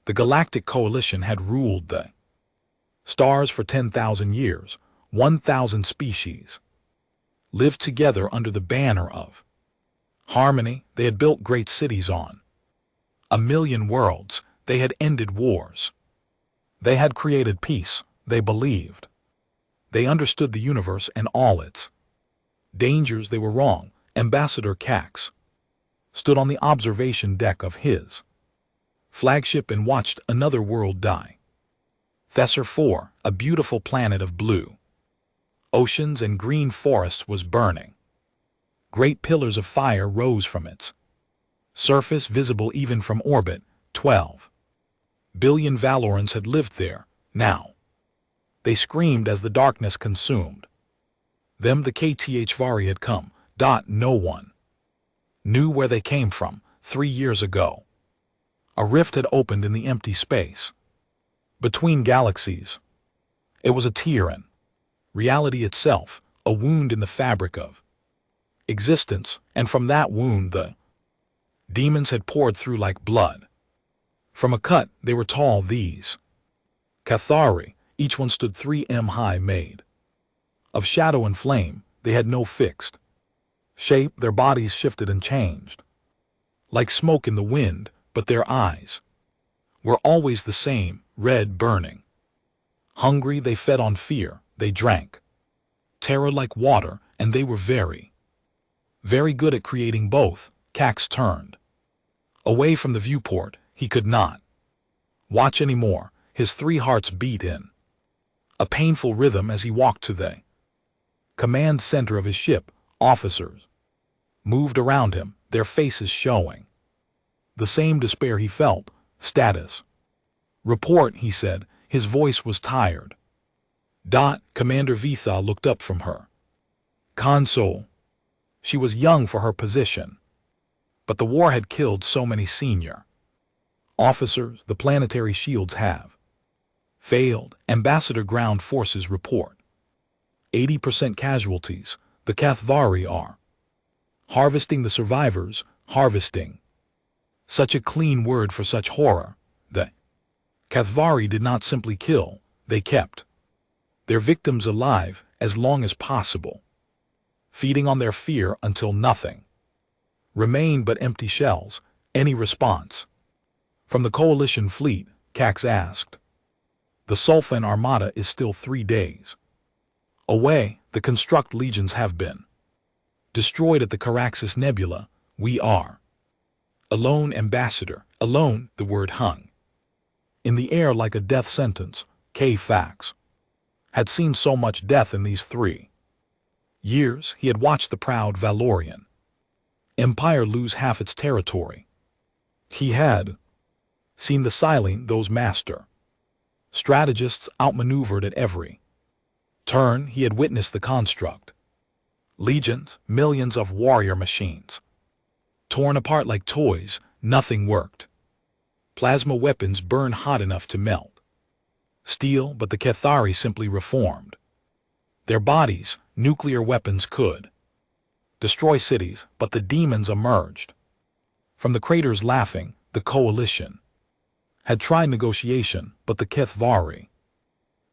The Galactic Coalition had ruled the stars for 10,000 years. 1,000 species lived together under the banner of harmony. They had built great cities on 1,000,000 worlds. They had ended wars. They had created peace, they believed. They understood the universe and all its dangers. They were wrong. Ambassador Cax stood on the observation deck of his flagship and watched another world die. Thesser 4, a beautiful planet of blue oceans and green forests, was burning. Great pillars of fire rose from its surface, visible even from orbit. 12 billion Valorans had lived there. Now they screamed as the darkness consumed them. The HFY had come. No one knew where they came from. 3 years ago, a rift had opened in the empty space between galaxies. It was a tear in reality itself, a wound in the fabric of existence, and from that wound the demons had poured through like blood. From a cut they were tall, these Cathari. Each one stood 3 m high, made of shadow and flame. They had no fixed shape. Their bodies shifted and changed like smoke in the wind, but their eyes were always the same, red, burning. Hungry, they fed on fear. They drank terror like water, and they were very, very good at creating both. Cax turned away from the viewport. He could not watch anymore. His 3 hearts beat in a painful rhythm as he walked to the command center of his ship. Officers moved around him, their faces showing the same despair he felt. Status report, he said. His voice was tired. Commander Vitha looked up from her console. She was young for her position, but the war had killed so many senior officers. The planetary shields have failed. Ambassador Ground Forces report 80% casualties. The Cathvari are harvesting the survivors. Harvesting, such a clean word for such horror. The Cathvari did not simply kill, they kept their victims alive as long as possible, feeding on their fear until nothing remained but empty shells. Any response from the Coalition fleet? Cax asked. The Sulfan Armada is still 3 days away. The Construct legions have been destroyed at the Caraxes Nebula. We are alone, Ambassador. Alone. The word hung in the air like a death sentence. Fax had seen so much death in these 3 years. He had watched the proud Valorian Empire lose half its territory. He had seen the Silene, those master strategists, outmaneuvered at every turn. He had witnessed the Construct legions, millions of warrior machines, torn apart like toys. Nothing worked. Plasma weapons burned hot enough to melt steel, but the Cathari simply reformed their bodies. Nuclear weapons could destroy cities, but the demons emerged from the craters laughing. The Coalition had tried negotiation, but the Cathvari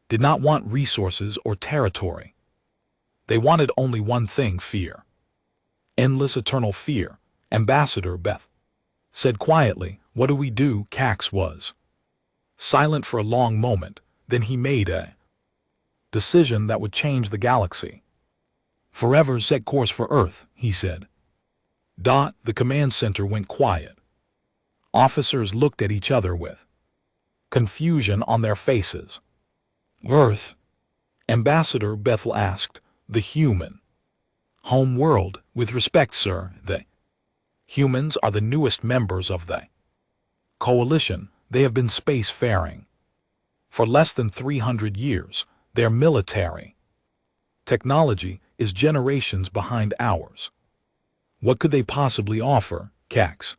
did not want resources or territory. They wanted only one thing: fear. Endless, eternal fear. Ambassador Beth said quietly, "What do we do?" Cax was silent for a long moment. Then he made a decision that would change the galaxy forever. Set course for Earth, he said. The command center went quiet. Officers looked at each other with confusion on their faces. Earth? Ambassador Bethel asked. The human home world. With respect, sir, the humans are the newest members of the Coalition. They have been space-faring for less than 300 years. Their military technology is generations behind ours. What could they possibly offer? Cax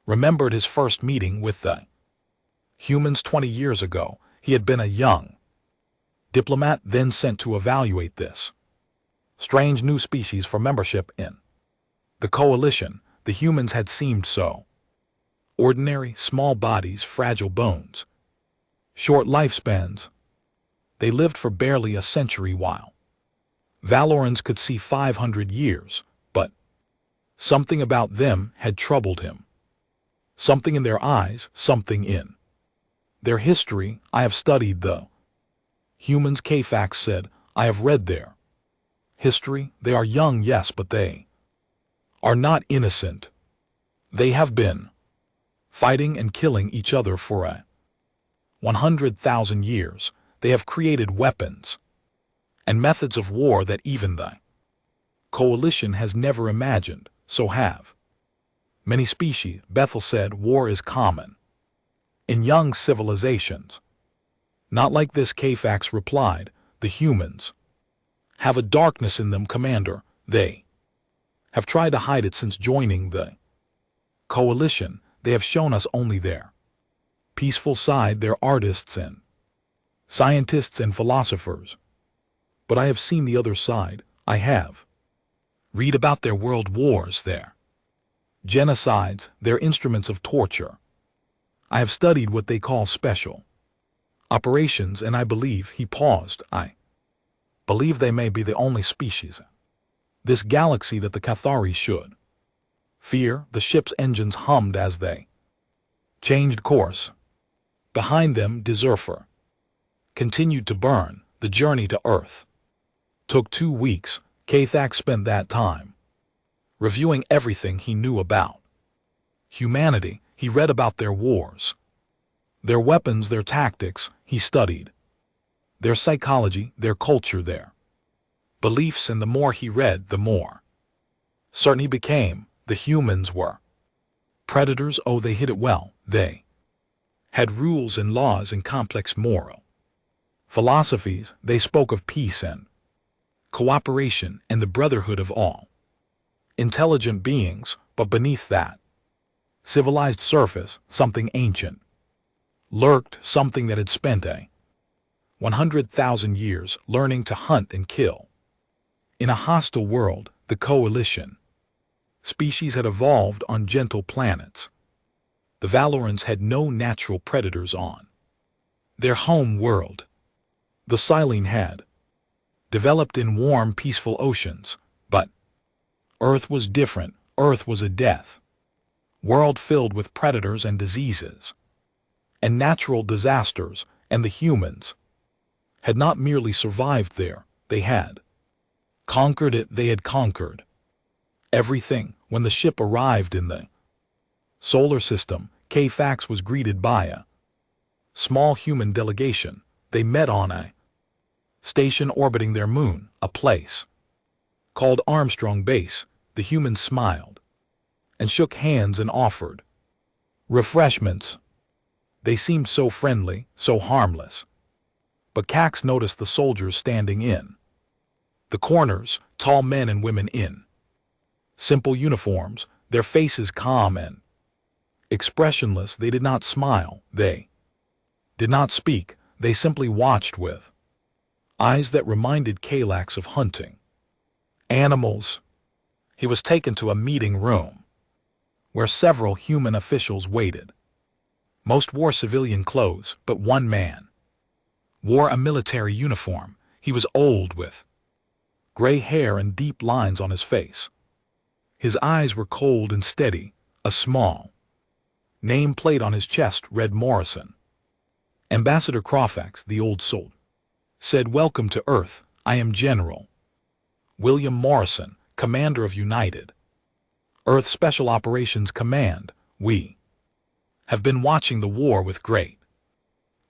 remembered his first meeting with the humans 20 years ago. He had been a young diplomat then sent to evaluate this strange new species for membership in the Coalition. The humans had seemed so Ordinary, small bodies, fragile bones. Short lifespans. They lived for barely a century while Valorans could see 500 years, but something about them had troubled him. Something in their eyes, something in their history. I have studied the humans, Kfax said. I have read their history. They are young, yes, but they are not innocent. They have been fighting and killing each other for 100,000 years. They have created weapons and methods of war that even the coalition has never imagined. So have many species. Bethel said war is common in young civilizations. Not like this, Kfax replied. The humans have a darkness in them, Commander. They have tried to hide it since joining the coalition. They have shown us only their peaceful side, their artists and scientists and philosophers. But I have seen the other side. I have read about their world wars, their genocides, their instruments of torture. I have studied what they call special operations, and I believe, he paused, I believe they may be the only species this galaxy that the Cathari should fear. The ship's engines hummed as they changed course. Behind them, Deserfer continued to burn. The journey to Earth took 2 weeks. Kfax spent that time reviewing everything he knew about humanity. He read about their wars, their weapons, their tactics. He studied their psychology, their culture, their beliefs, and the more he read, the more certain he became. The humans were predators. Oh, they hid it well. They had rules and laws and complex moral philosophies. They spoke of peace and cooperation and the brotherhood of all intelligent beings, but beneath that civilized surface, something ancient lurked, something that had spent 100,000 years learning to hunt and kill. In a hostile world, the coalition species had evolved on gentle planets. The Valorans had no natural predators on their home world. The Silene had developed in warm, peaceful oceans, but Earth was different. Earth was a death world filled with predators and diseases and natural disasters, and the humans had not merely survived there, they had conquered it. They had conquered everything. When the ship arrived in the solar system, Kfax was greeted by a small human delegation. They met on a station orbiting their moon, a place called Armstrong Base. The humans smiled and shook hands and offered refreshments. They seemed so friendly, so harmless. But Cax noticed the soldiers standing in the corners, tall men and women in simple uniforms, their faces calm and expressionless. They did not smile. They did not speak. They simply watched with eyes that reminded Kalax of hunting animals. He was taken to a meeting room where several human officials waited. Most wore civilian clothes, but one man wore a military uniform. He was old, with gray hair and deep lines on his face. His eyes were cold and steady. A small nameplate on his chest read Morrison. Ambassador Crawfax, the old soldier, said, "Welcome to Earth. I am General William Morrison, Commander of United Earth Special Operations Command. We have been watching the war with great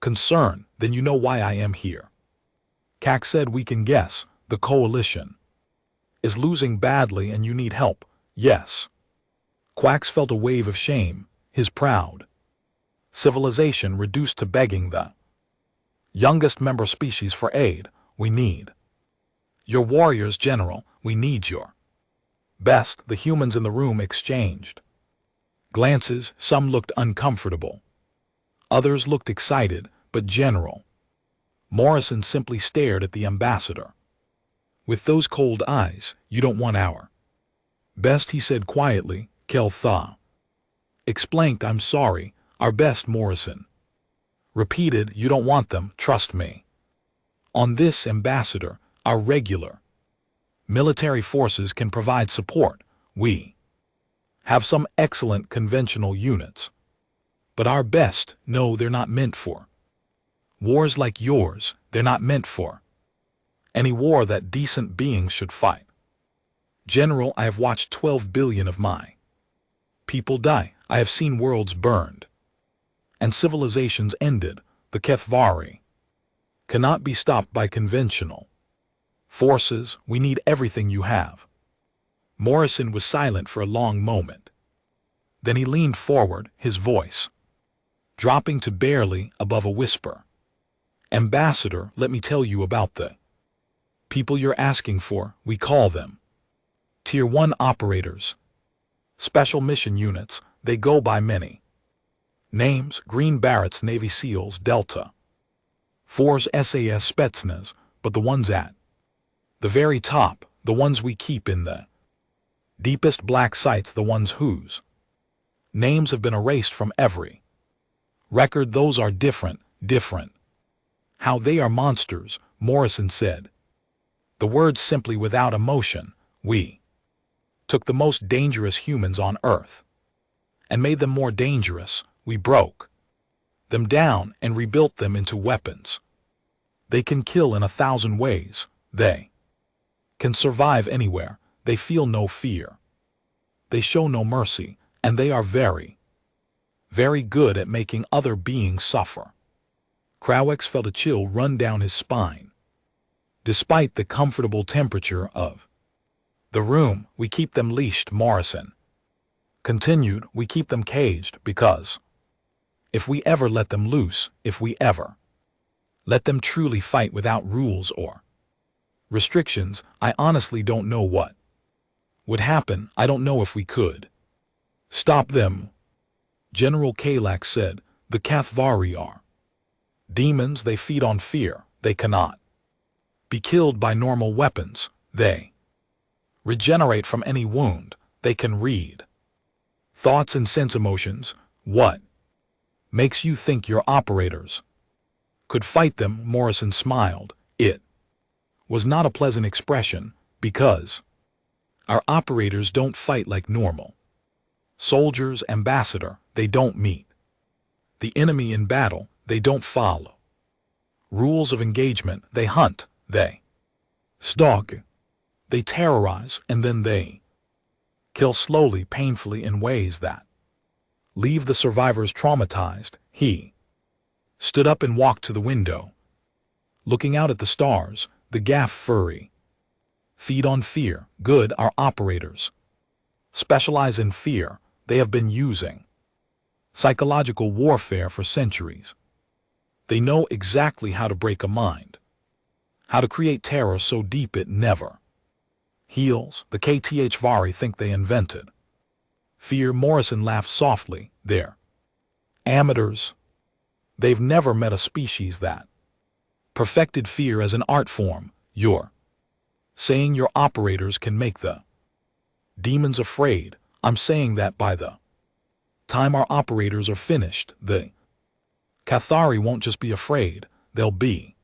concern. Then you know why I am here." Cax said, "We can guess. The coalition is losing badly and you need help." "Yes." Quax felt a wave of shame. His proud civilization reduced to begging the youngest member species for aid. "We need your warriors, General. We need your best." The humans in the room exchanged glances. Some looked uncomfortable. Others looked excited, but General Morrison simply stared at the ambassador with those cold eyes. "You don't want our best," he said quietly. "Kel Tha Explained, I'm sorry, our best, Morrison. Repeated, you don't want them, trust me. On this, Ambassador, our regular military forces can provide support. We have some excellent conventional units. But our best, no, they're not meant for wars like yours. They're not meant for any war that decent beings should fight. General, I have watched 12 billion of my people die. I have seen worlds burned and civilizations ended. The Kethvari cannot be stopped by conventional forces. We need everything you have. Morrison was silent for a long moment. Then he leaned forward, his voice dropping to barely above a whisper. Ambassador, let me tell you about the people you're asking for. We call them Tier 1 operators. Special mission units. They go by many names: Green Berets, Navy SEALs, Delta Force, SAS, Spetsnaz, but the ones at the very top, the ones we keep in the deepest black sites, the ones whose names have been erased from every record, those are different. How they are monsters, Morrison said. The words simply without emotion. We took the most dangerous humans on Earth and made them more dangerous. We broke them down and rebuilt them into weapons. They can kill in 1,000 ways. They can survive anywhere. They feel no fear. They show no mercy, and they are very, very good at making other beings suffer. Krawiecz felt a chill run down his spine. Despite the comfortable temperature of the room, we keep them leashed, Morrison continued. We keep them caged because if we ever let them loose, if we ever let them truly fight without rules or restrictions, I honestly don't know what would happen. I don't know if we could stop them. General Kalak said, the Kathvari are demons. They feed on fear. They cannot be killed by normal weapons. They regenerate from any wound. They can read thoughts and sense emotions. What makes you think your operators could fight them? Morrison smiled. It was not a pleasant expression, because our operators don't fight like normal soldiers, Ambassador. They don't meet the enemy in battle. They don't follow rules of engagement. They hunt. They stalk. They terrorize, and then they kill slowly, painfully, in ways that leave the survivors traumatized. He stood up and walked to the window, looking out at the stars. The Gaff Furry feed on fear. Good. Our operators specialize in fear. They have been using psychological warfare for centuries. They know exactly how to break a mind, how to create terror so deep it never heals. The HFY think they invented fear. Morrison laughed softly. They're amateurs. They've never met a species that perfected fear as an art form. You're saying your operators can make the demons afraid. I'm saying that by the time our operators are finished, the Cathari won't just be afraid. They'll be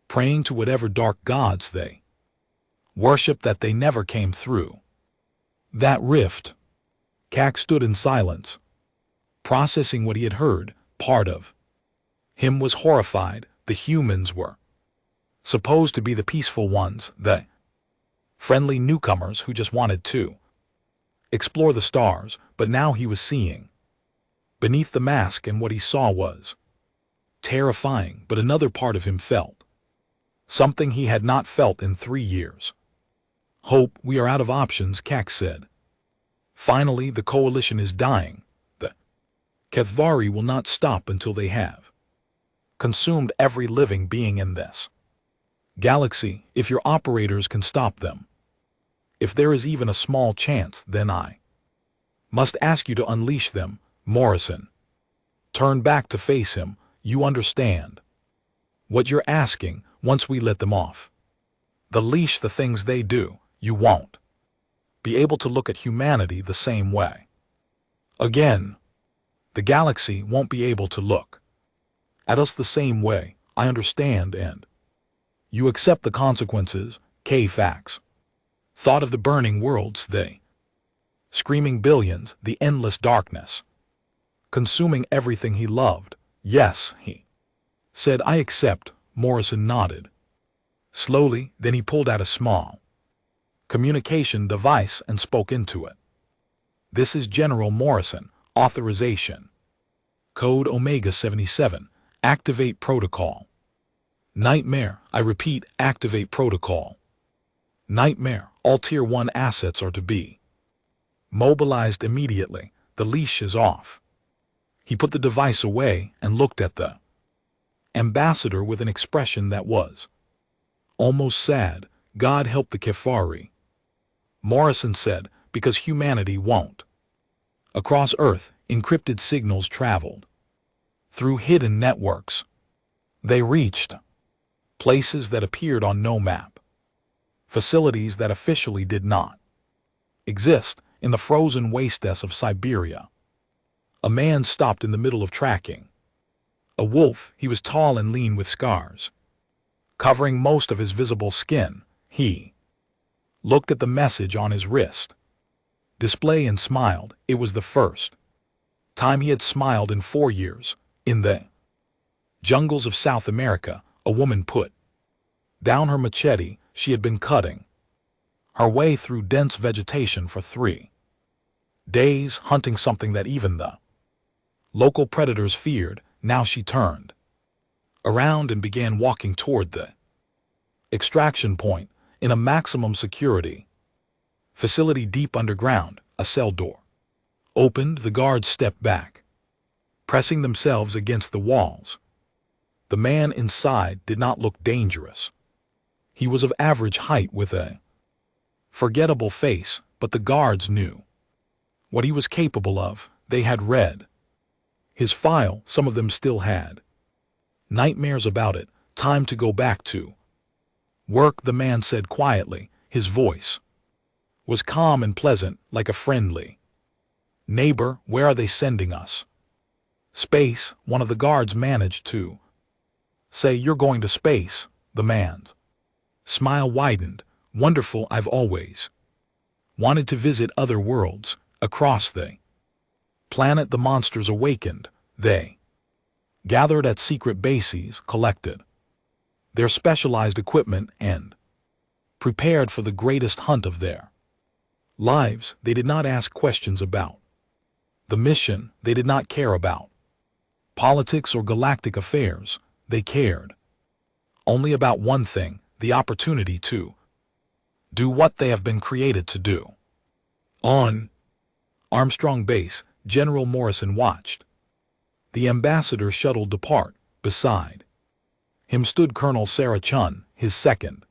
praying to whatever dark gods they worship that they never came through that rift. Kak stood in silence, processing what he had heard. Part of him was horrified. The humans were supposed to be the peaceful ones, the friendly newcomers who just wanted to explore the stars, but now he was seeing beneath the mask, and what he saw was terrifying. But another part of him felt something he had not felt in 3 years. Hope. We are out of options, Kak said. Finally, the coalition is dying. The Kethvari will not stop until they have consumed every living being in this galaxy. If your operators can stop them, if there is even a small chance, then I must ask you to unleash them. Morrison turned back to face him. You understand what you're asking? Once we let them off the leash, the things they do, you won't be able to look at humanity the same way again. The galaxy won't be able to look at us the same way. I understand, and you accept the consequences. K-Fax thought of the burning worlds, they screaming billions, the endless darkness consuming everything he loved. Yes, he said. I accept. Morrison nodded slowly, then he pulled out a small communication device and spoke into it. This is General Morrison. Authorization. Code Omega 77. Activate protocol. Nightmare. I repeat, activate protocol. Nightmare. All Tier 1 assets are to be mobilized immediately. The leash is off. He put the device away and looked at the ambassador with an expression that was almost sad. God help the Kefari, Morrison said, because humanity won't. Across Earth, encrypted signals traveled through hidden networks. They reached places that appeared on no map, facilities that officially did not exist. In the frozen wastes of Siberia, a man stopped in the middle of tracking a wolf. He was tall and lean with scars covering most of his visible skin. He looked at the message on his wrist display and smiled. It was the first time he had smiled in 4 years. In the jungles of South America, a woman put down her machete. She had been cutting her way through dense vegetation for 3 days, hunting something that even the local predators feared. Now she turned around and began walking toward the extraction point. In a maximum security facility deep underground, a cell door opened. The guards stepped back, pressing themselves against the walls. The man inside did not look dangerous. He was of average height with a forgettable face, but the guards knew what he was capable of. They had read his file. Some of them still had nightmares about it. Time to go back to work, the man said quietly. His voice was calm and pleasant, like a friendly neighbor. Where are they sending us? Space. One of the guards managed to say. You're going to space? The man's smile widened. Wonderful. I've always wanted to visit other worlds. Across the planet, the monsters awakened. They gathered at secret bases, collected their specialized equipment, and prepared for the greatest hunt of their lives. They did not ask questions about the mission. They did not care about politics or galactic affairs. They cared only about one thing: the opportunity to do what they have been created to do. On Armstrong Base, General Morrison watched the ambassador shuttle depart. Beside him stood Colonel Sarah Chun, his second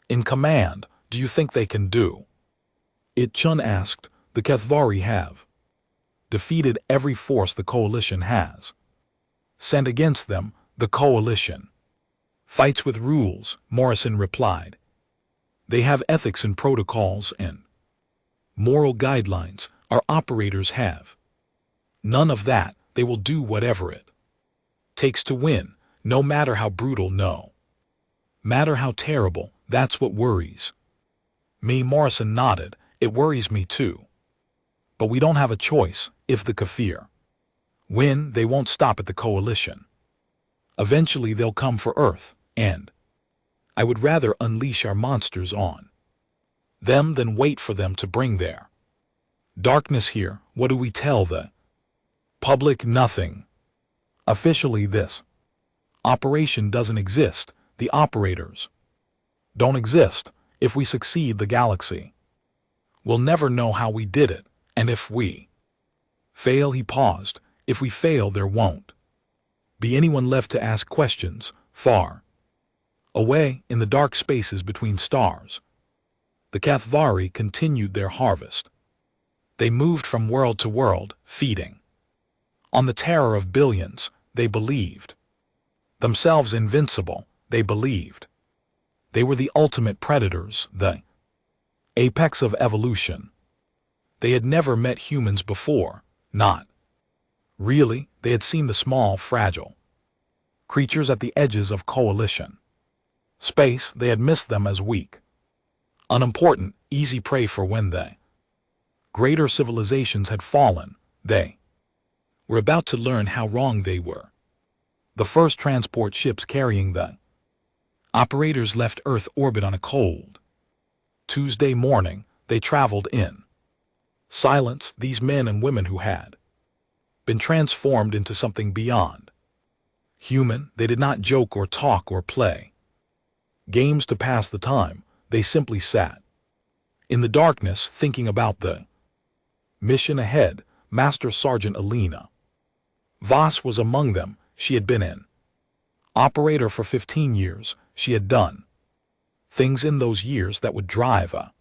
in command. Do you think they can do it? Chun asked. The Kethvari have defeated every force the coalition has sent against them. The coalition fights with rules, Morrison replied. They have ethics and protocols and moral guidelines. Our operators have none of that. They will do whatever it takes to win, no matter how brutal, no matter how terrible. That's what worries me. Morrison nodded. It worries me too. But we don't have a choice. If the Kafir win, they won't stop at the coalition. Eventually they'll come for Earth, and I would rather unleash our monsters on them than wait for them to bring their darkness here. What do we tell the public? Nothing. Officially, this operation doesn't exist. The operators don't exist. If we succeed, the galaxy will never know how we did it. And if we fail, he paused, if we fail, there won't be anyone left to ask questions. Far away, in the dark spaces between stars, the Kathvari continued their harvest. They moved from world to world, feeding on the terror of billions. They believed themselves invincible. They believed they were the ultimate predators, the apex of evolution. They had never met humans before, not Really, they had seen the small, fragile creatures at the edges of coalition. Space, they had missed them as weak, unimportant, easy prey for when they greater civilizations had fallen. They were about to learn how wrong they were. The first transport ships carrying the operators left Earth orbit on a cold Tuesday morning. They traveled in silence, these men and women who had been transformed into something beyond human. They did not joke or talk or play games to pass the time. They simply sat in the darkness thinking about the mission ahead. Master Sergeant Elena Voss was among them. She had been an operator for 15 years. She had done things in those years that would drive a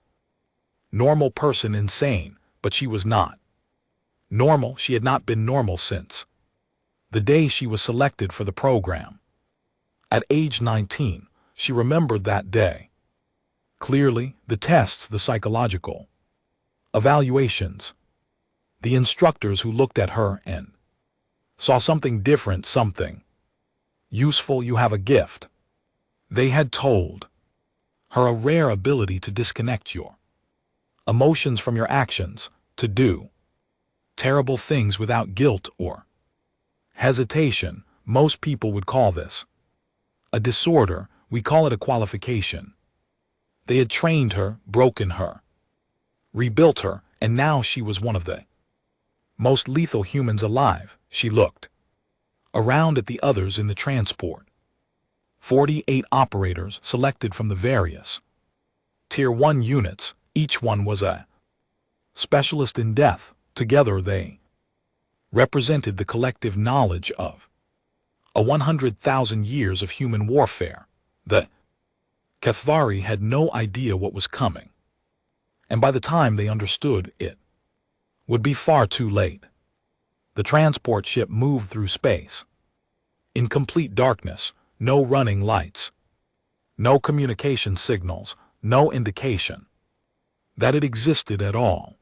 normal person insane, but she was not normal. She had not been normal since the day she was selected for the program. At age 19, she remembered that day clearly, the tests, the psychological evaluations, the instructors who looked at her and saw something different, something useful. You have a gift, they had told her, a rare ability to disconnect your emotions from your actions, to do terrible things without guilt or hesitation. Most people would call this a disorder. We call it a qualification. They had trained her, broken her, rebuilt her, and now she was one of the most lethal humans alive. She looked around at the others in the transport. 48 operators selected from the various Tier 1 units. Each one was a specialist in death. Together they represented the collective knowledge of 100,000 years of human warfare. The Cathvari had no idea what was coming, and by the time they understood, it would be far too late. The transport ship moved through space in complete darkness. No running lights, no communication signals, no indication that it existed at all.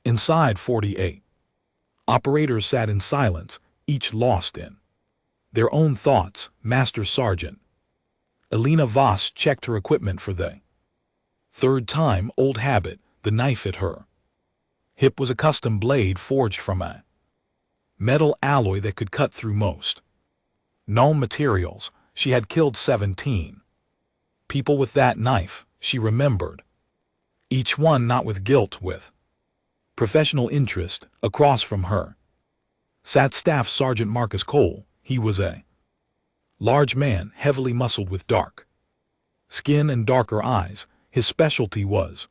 Inside, 48 operators sat in silence, each lost in their own thoughts. Master Sergeant Elena Voss checked her equipment for the third time. Old habit, the knife at her hip was a custom blade forged from a metal alloy that could cut through most known materials. She had killed 17 people with that knife, she remembered. Each one not with guilt, with professional interest. Across from her sat Staff Sergeant Marcus Cole. He was a large man, heavily muscled with dark skin and darker eyes. His specialty was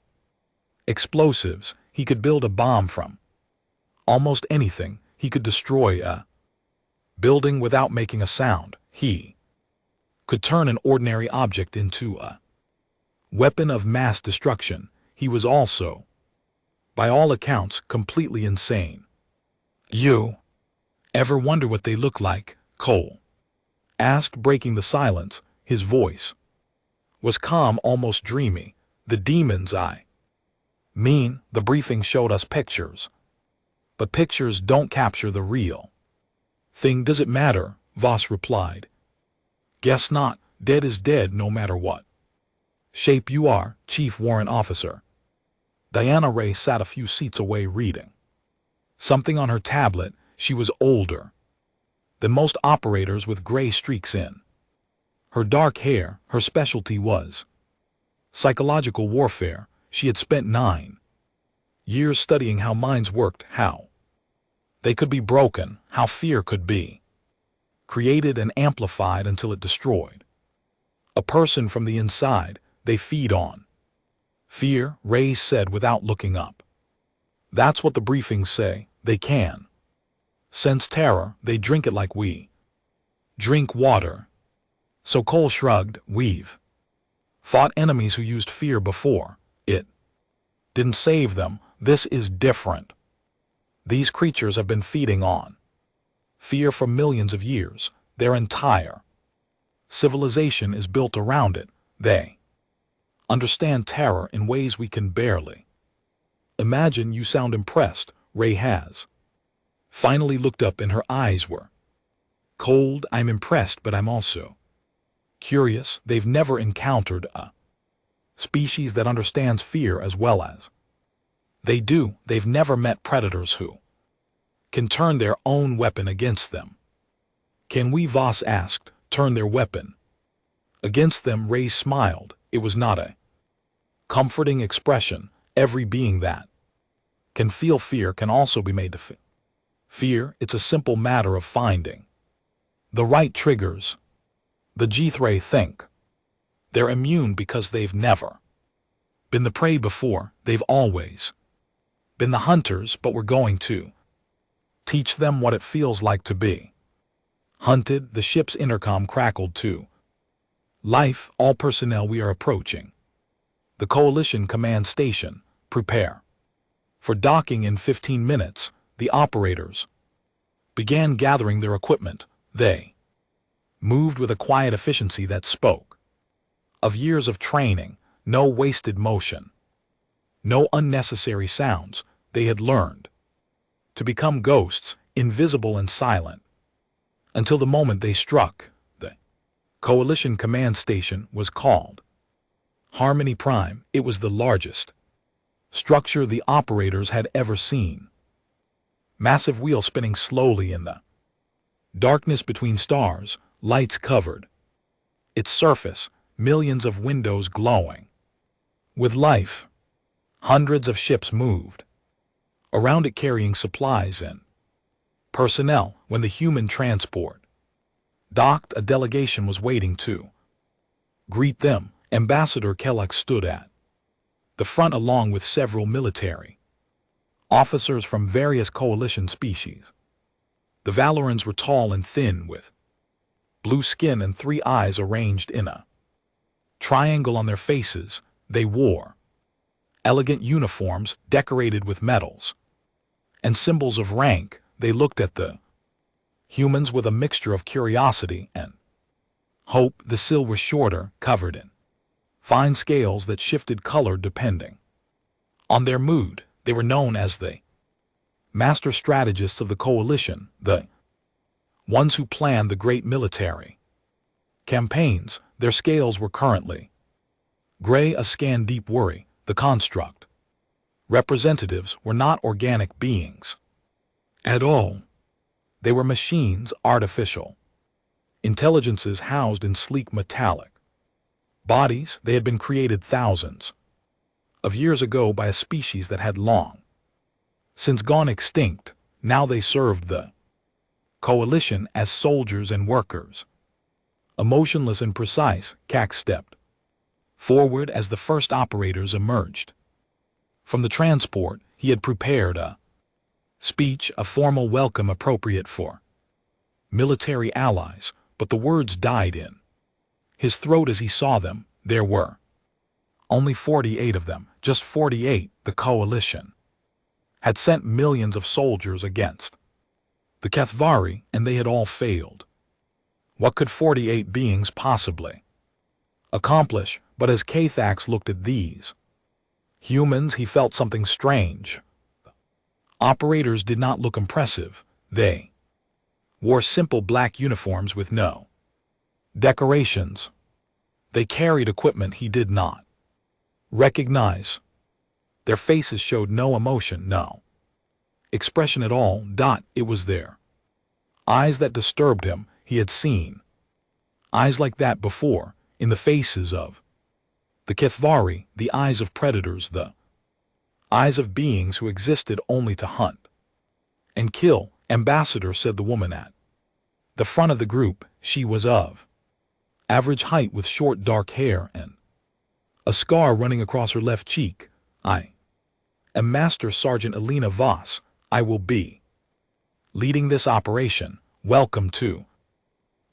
explosives. He could build a bomb from almost anything. He could destroy a building without making a sound. He could turn an ordinary object into a weapon of mass destruction. He was also, by all accounts, completely insane. You ever wonder what they look like? Cole asked, breaking the silence. His voice was calm, almost dreamy. The demons, I mean, the briefing showed us pictures, but pictures don't capture the real thing. Does it matter? Voss replied. Guess not. Dead is dead no matter what shape you are. Chief Warrant Officer Diana Ray sat a few seats away reading something on her tablet. She was older than most operators, with gray streaks in her dark hair. Her specialty was psychological warfare. She had spent 9 years studying how minds worked, how they could be broken, how fear could be created and amplified until it destroyed a person from the inside. They feed on fear, Ray said without looking up. That's what the briefings say. They can sense terror. They drink it like we drink water. So Cole shrugged. We've fought enemies who used fear before. It didn't save them. This is different. These creatures have been feeding on fear for millions of years. Their entire civilization is built around it. They understand terror in ways we can barely imagine. You sound impressed. Ray has finally looked up and her eyes were cold. I'm impressed, but I'm also curious. They've never encountered a species that understands fear as well as they do. They've never met predators who can turn their own weapon against them. Can we, Voss asked, turn their weapon against them? Ray smiled. It was not a comforting expression. Every being that can feel fear can also be made to fear. It's a simple matter of finding the right triggers. The HFY think they're immune because they've never been the prey before. They've always been the hunters, but we're going to teach them what it feels like to be hunted. The ship's intercom crackled to life. All personnel, we are approaching the Coalition command station. Prepare for docking in 15 minutes. The operators began gathering their equipment. They moved with a quiet efficiency that spoke of years of training. No wasted motion, no unnecessary sounds. They had learned to become ghosts, invisible and silent, until the moment they struck. The Coalition command station was called Harmony Prime. It was the largest structure the operators had ever seen. Massive wheels spinning slowly in the darkness between stars, lights covered its surface, millions of windows glowing with life. Hundreds of ships moved around it carrying supplies and personnel. When the human transport docked, a delegation was waiting to greet them. Ambassador Kellogg stood at the front along with several military officers from various Coalition species. The Valorans were tall and thin with blue skin and 3 eyes arranged in a triangle on their faces. They wore elegant uniforms decorated with medals and symbols of rank. They looked at the humans with a mixture of curiosity and hope. The sill was shorter, covered in fine scales that shifted color depending on their mood. They were known as the master strategists of the Coalition, the ones who planned the great military campaigns. Their scales were currently gray, a scan deep worry. The construct representatives were not organic beings at all. They were machines, artificial intelligences housed in sleek metallic bodies. They had been created thousands of years ago by a species that had long since gone extinct. Now they served the Coalition as soldiers and workers. Emotionless and precise, Cax stepped forward as the first operators emerged from the transport. He had prepared a speech, a formal welcome appropriate for military allies, but the words died in his throat as he saw them. There were only 48 of them, just 48. The Coalition had sent millions of soldiers against the Kethvari, and they had all failed. What could 48 beings possibly accomplish? But as Kathax looked at these humans, he felt something strange. Operators did not look impressive. They wore simple black uniforms with no decorations. They carried equipment he did not recognize. Their faces showed no emotion, no expression at all. It was their eyes that disturbed him. He had seen eyes like that before in the faces of the Kethvari, the eyes of predators, the eyes of beings who existed only to hunt and kill. Ambassador, said the woman at the front of the group. She was of average height with short dark hair and a scar running across her left cheek. I am Master Sergeant Elena Voss. I will be leading this operation. Welcome to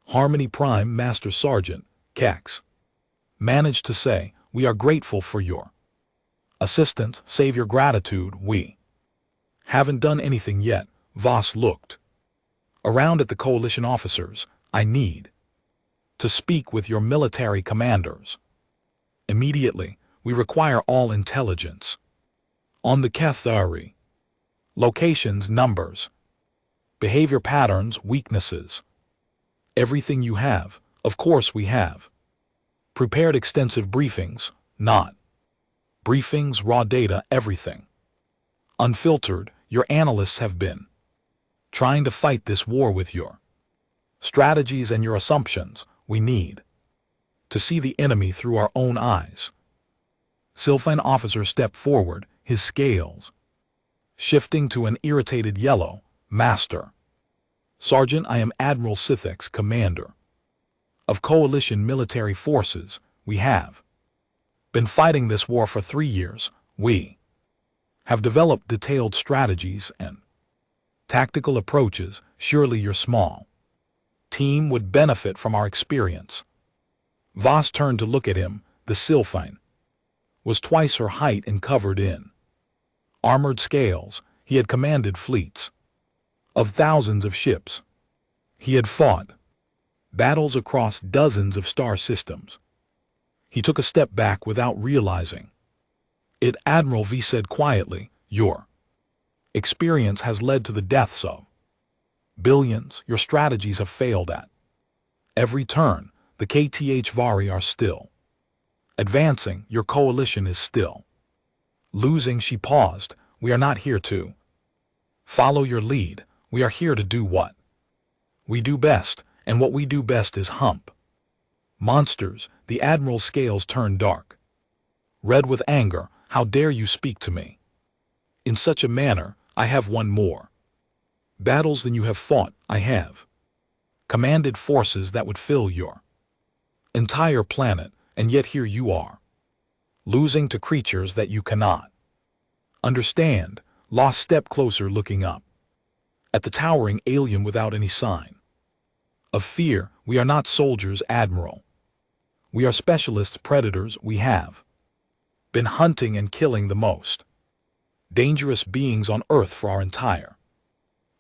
Harmony Prime. Master Sergeant Cax managed to say, we are grateful for your assistance. Save your gratitude. We haven't done anything yet. Voss looked around at the Coalition officers. I need to speak with your military commanders immediately. We require all intelligence on the Kethvari. Locations, numbers, Behavior patterns, weaknesses. Everything you have, of course we have. Prepared extensive briefings, not briefings, raw data, everything. Unfiltered, your analysts have been trying to fight this war with your strategies and your assumptions. We need to see the enemy through our own eyes. SciFiStories officer stepped forward, his scales shifting to an irritated yellow. Master Sergeant, I am Admiral Sithix, commander of coalition military forces. We have been fighting this war for 3 years. We have developed detailed strategies and tactical approaches. Surely your small team would benefit from our experience. Voss turned to look at him. The SciFiStories was twice her height and covered in armored scales. He had commanded fleets of thousands of ships. He had fought battles across dozens of star systems. He took a step back without realizing it. Admiral V said quietly, your experience has led to the deaths of billions. Your strategies have failed at every turn. The HFY are still advancing. Your coalition is still losing. She paused. We are not here to follow your lead. We are here to do what we do best, and what we do best is hump monsters. The Admiral's scales turned dark red with anger. How dare you speak to me in such a manner? I have won more battles than you have fought. I have commanded forces that would fill your entire planet, and yet here you are, losing to creatures that you cannot understand. Lost stepped closer, looking up at the towering alien without any sign of fear. We are not soldiers, Admiral. We are specialist predators. We have been hunting and killing the most dangerous beings on Earth for our entire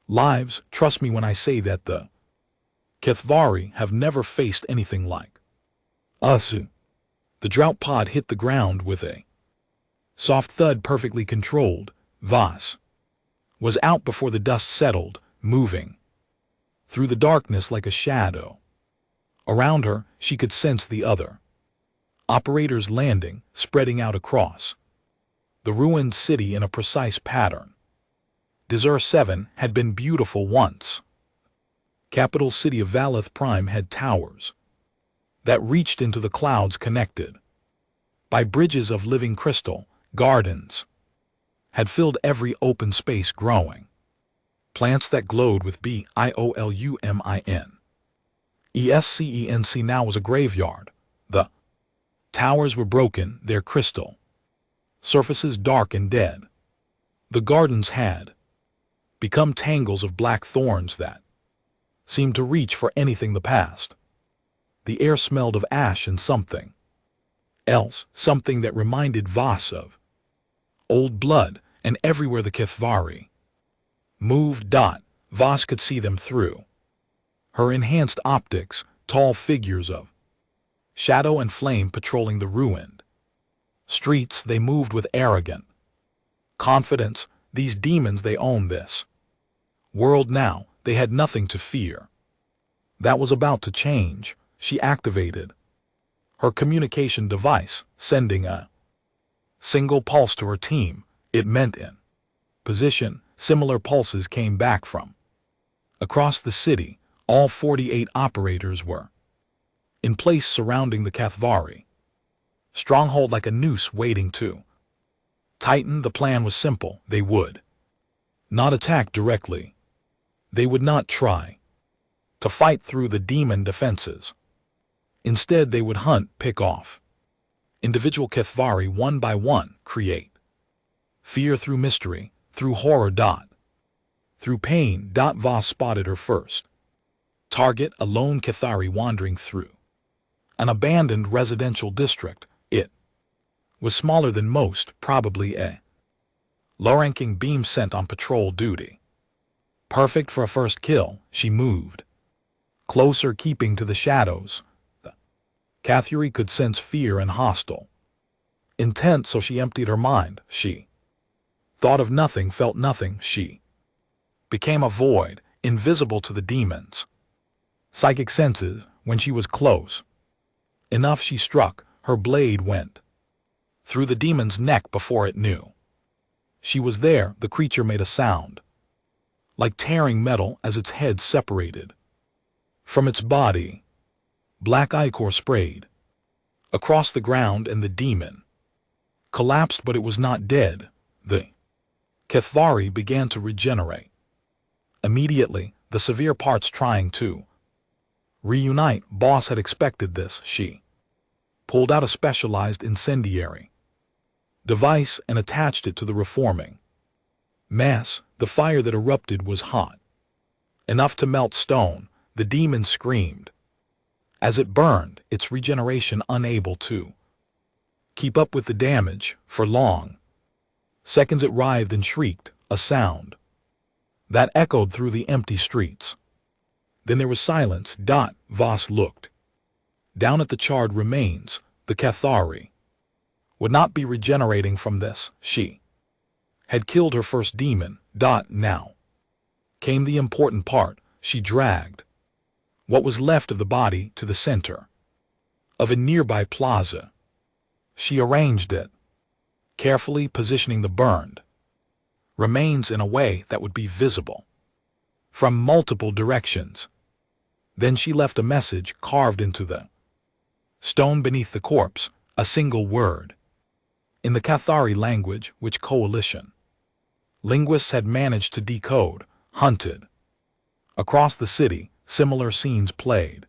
lives. Trust me when I say that the HFY have never faced anything like us. The drought pod hit the ground with a soft thud, perfectly controlled. Voss was out before the dust settled, moving through the darkness like a shadow. Around her, she could sense the other operators landing, spreading out across the ruined city in a precise pattern. Desert 7 had been beautiful once. Capital city of Valeth Prime had towers that reached into the clouds, connected by bridges of living crystal. Gardens had filled every open space, growing plants that glowed with bioluminescence. Now was a graveyard. The towers were broken, their crystal surfaces dark and dead. The gardens had become tangles of black thorns that seemed to reach for anything the past. The air smelled of ash and something else, something that reminded Voss of old blood, and everywhere the HFY moved. Voss could see them through her enhanced optics, tall figures of shadow and flame patrolling the ruined streets. They moved with arrogant confidence. These demons, they own this world now. They had nothing to fear. That was about to change. She activated her communication device, sending a single pulse to her team. It meant in position. Similar pulses came back from across the city. All 48 operators were in place surrounding the HFY stronghold like a noose waiting to tighten. The plan was simple. They would not attack directly. They would not try to fight through the demon defenses. Instead, they would hunt, pick off individual HFY one by one, create fear through mystery, through horror. Through pain. Voss spotted her first target, a lone HFY wandering through an abandoned residential district. It was smaller than most, probably a low-ranking beam sent on patrol duty. Perfect for a first kill. She moved closer, keeping to the shadows. The HFY could sense fear and hostile intent, so she emptied her mind. She thought of nothing, felt nothing. She became a void. invisible to the demons. Psychic senses, when she was close enough, she struck. Her blade went through the demon's neck before it knew she was there. The creature made a sound like tearing metal as its head separated from its body. Black ichor sprayed across the ground and the demon collapsed, but it was not dead. The Kethvari began to regenerate. Immediately, the severe parts trying to reunite. Boss had expected this. She pulled out a specialized incendiary device and attached it to the reforming mass. The fire that erupted was hot enough to melt stone. The demon screamed as it burned, its regeneration unable to keep up with the damage for long. Seconds it writhed and shrieked, a sound that echoed through the empty streets. Then there was silence. Voss looked down at the charred remains. The Kethvari would not be regenerating from this. She had killed her first demon. Now came the important part. She dragged what was left of the body to the center of a nearby plaza. She arranged it, carefully positioning the burned remains in a way that would be visible from multiple directions. Then she left a message carved into the stone beneath the corpse, a single word in the Kethvari language, which coalition linguists had managed to decode. Hunted across the city, similar scenes played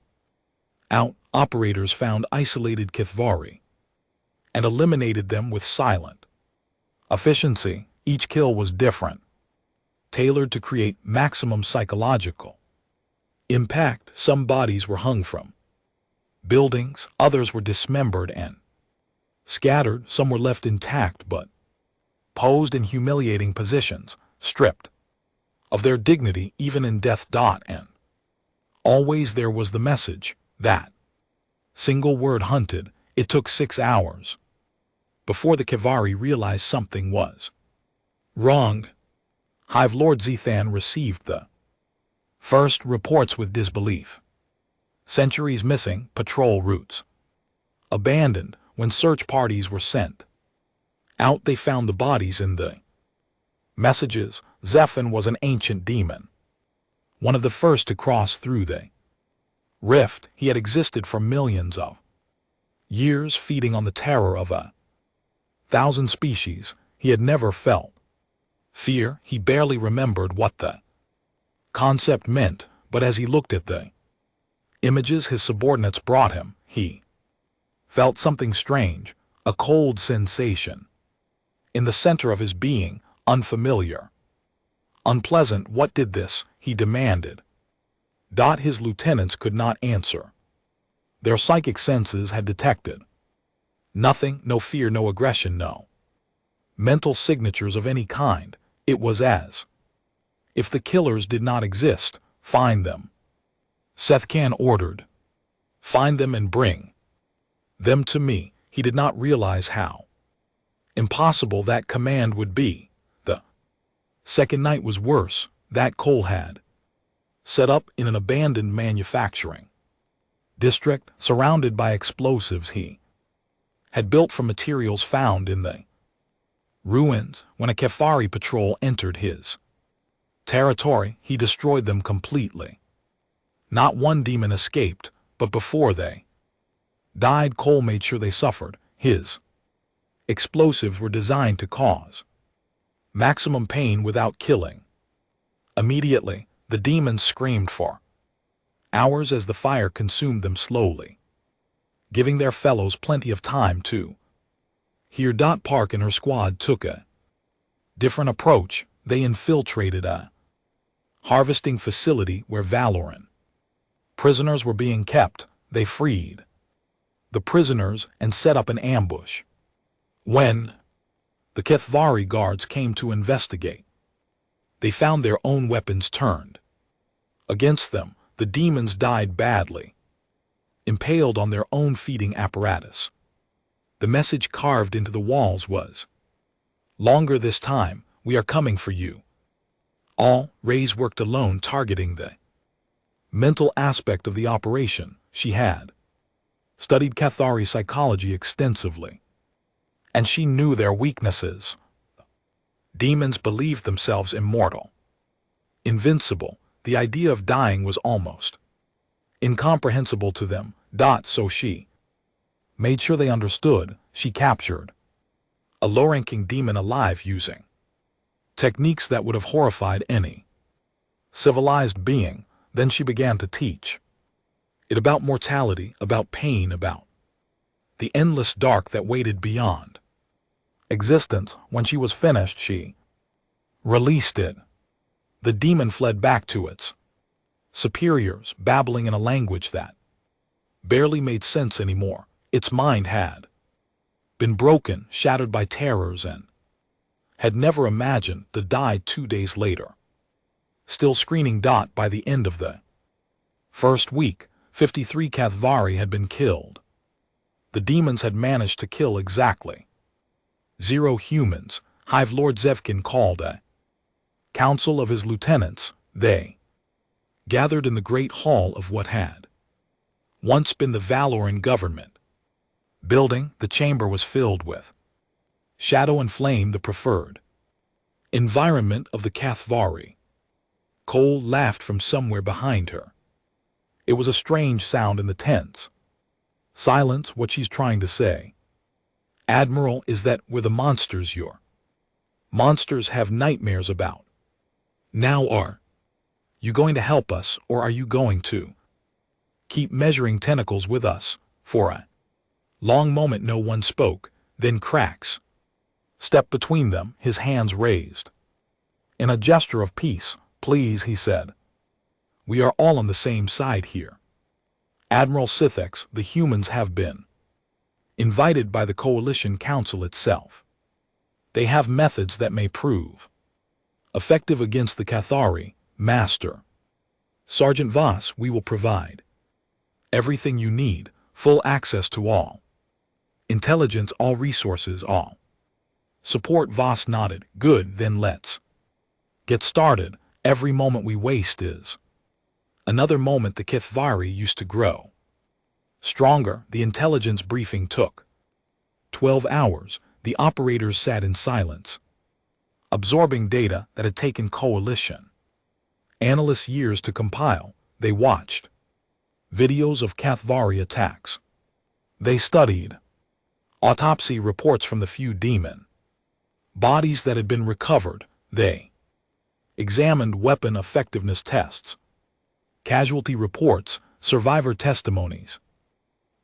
out. Operators found isolated Kethvari and eliminated them with silent efficiency. Each kill was different, tailored to create maximum psychological impact. Some bodies were hung from buildings, others were dismembered and scattered, some were left intact but posed in humiliating positions, stripped of their dignity even in death. And always there was the message, that single word, hunted. It took 6 hours before the Kethvari realized something was wrong. Hive Lord Zethan received the first reports with disbelief. Centuries missing, patrol routes abandoned. When search parties were sent out, they found the bodies in the messages. Zephan was an ancient demon, one of the first to cross through the rift. He had existed for millions of years, feeding on the terror of 1,000 species. He had never felt fear. He barely remembered what the concept meant, but as he looked at the images his subordinates brought him, he felt something strange, a cold sensation in the center of his being, unfamiliar, unpleasant. What did this? He demanded. His lieutenants could not answer. Their psychic senses had detected nothing. No fear, no aggression, no mental signatures of any kind. It was as if the killers did not exist. Find them, Sethkan ordered. Find them and bring them to me. He did not realize how impossible that command would be. The second night was worse. That Cole had set up in an abandoned manufacturing district surrounded by explosives he had built from materials found in the ruins. When a Kethvari patrol entered his territory, he destroyed them completely. Not one demon escaped, but before they died, Cole made sure they suffered. His explosives were designed to cause maximum pain without killing. Immediately, the demons screamed for hours as the fire consumed them slowly, giving their fellows plenty of time to hear. Park and her squad took a different approach. They infiltrated a harvesting facility where Valoran prisoners were being kept. They freed the prisoners and set up an ambush. When the Kethvari guards came to investigate, they found their own weapons turned against them. The demons died badly, impaled on their own feeding apparatus. The message carved into the walls was, "Longer this time, we are coming for you." All Ray's worked alone, targeting the mental aspect of the operation. She had studied Cathari psychology extensively, and she knew their weaknesses. Demons believed themselves immortal, invincible. The idea of dying was almost incomprehensible to them. So she made sure they understood. She captured a low-ranking demon alive using techniques that would have horrified any civilized being. Then she began to teach it about mortality, about pain, about the endless dark that waited beyond existence. When she was finished, she released it. The demon fled back to its superiors, babbling in a language that barely made sense anymore. Its mind had been broken, shattered by terrors, and had never imagined to die 2 days later. Still screening. By the end of the first week, 53 Cathvari had been killed. The demons had managed to kill exactly 0 humans. Hive Lord Zevkin called a council of his lieutenants. They gathered in the great hall of what had once been the Valoran government building. The chamber was filled with shadow and flame, the preferred environment of the Cathvari. Cole laughed from somewhere behind her. It was a strange sound in the tense silence. What she's trying to say, Admiral, is that we're the monsters your monsters have nightmares about. Now are you going to help us, or are you going to keep measuring tentacles with us? For a long moment no one spoke. Then Cracks stepped between them, his hands raised in a gesture of peace. Please, he said. We are all on the same side here. Admiral Sithix, the humans have been invited by the Coalition Council itself. They have methods that may prove effective against the Cathari. Master Sergeant Voss, we will provide everything you need, full access to all intelligence, all resources, all support. Voss nodded. Good, then let's get started. Every moment we waste is another moment. The Cathvari used to grow stronger. The intelligence briefing took 12 hours. The operators sat in silence, absorbing data that had taken Coalition analysts years to compile. They watched videos of Cathvari attacks. They studied autopsy reports from the few demon bodies that had been recovered. They examined weapon effectiveness tests, casualty reports, survivor testimonies.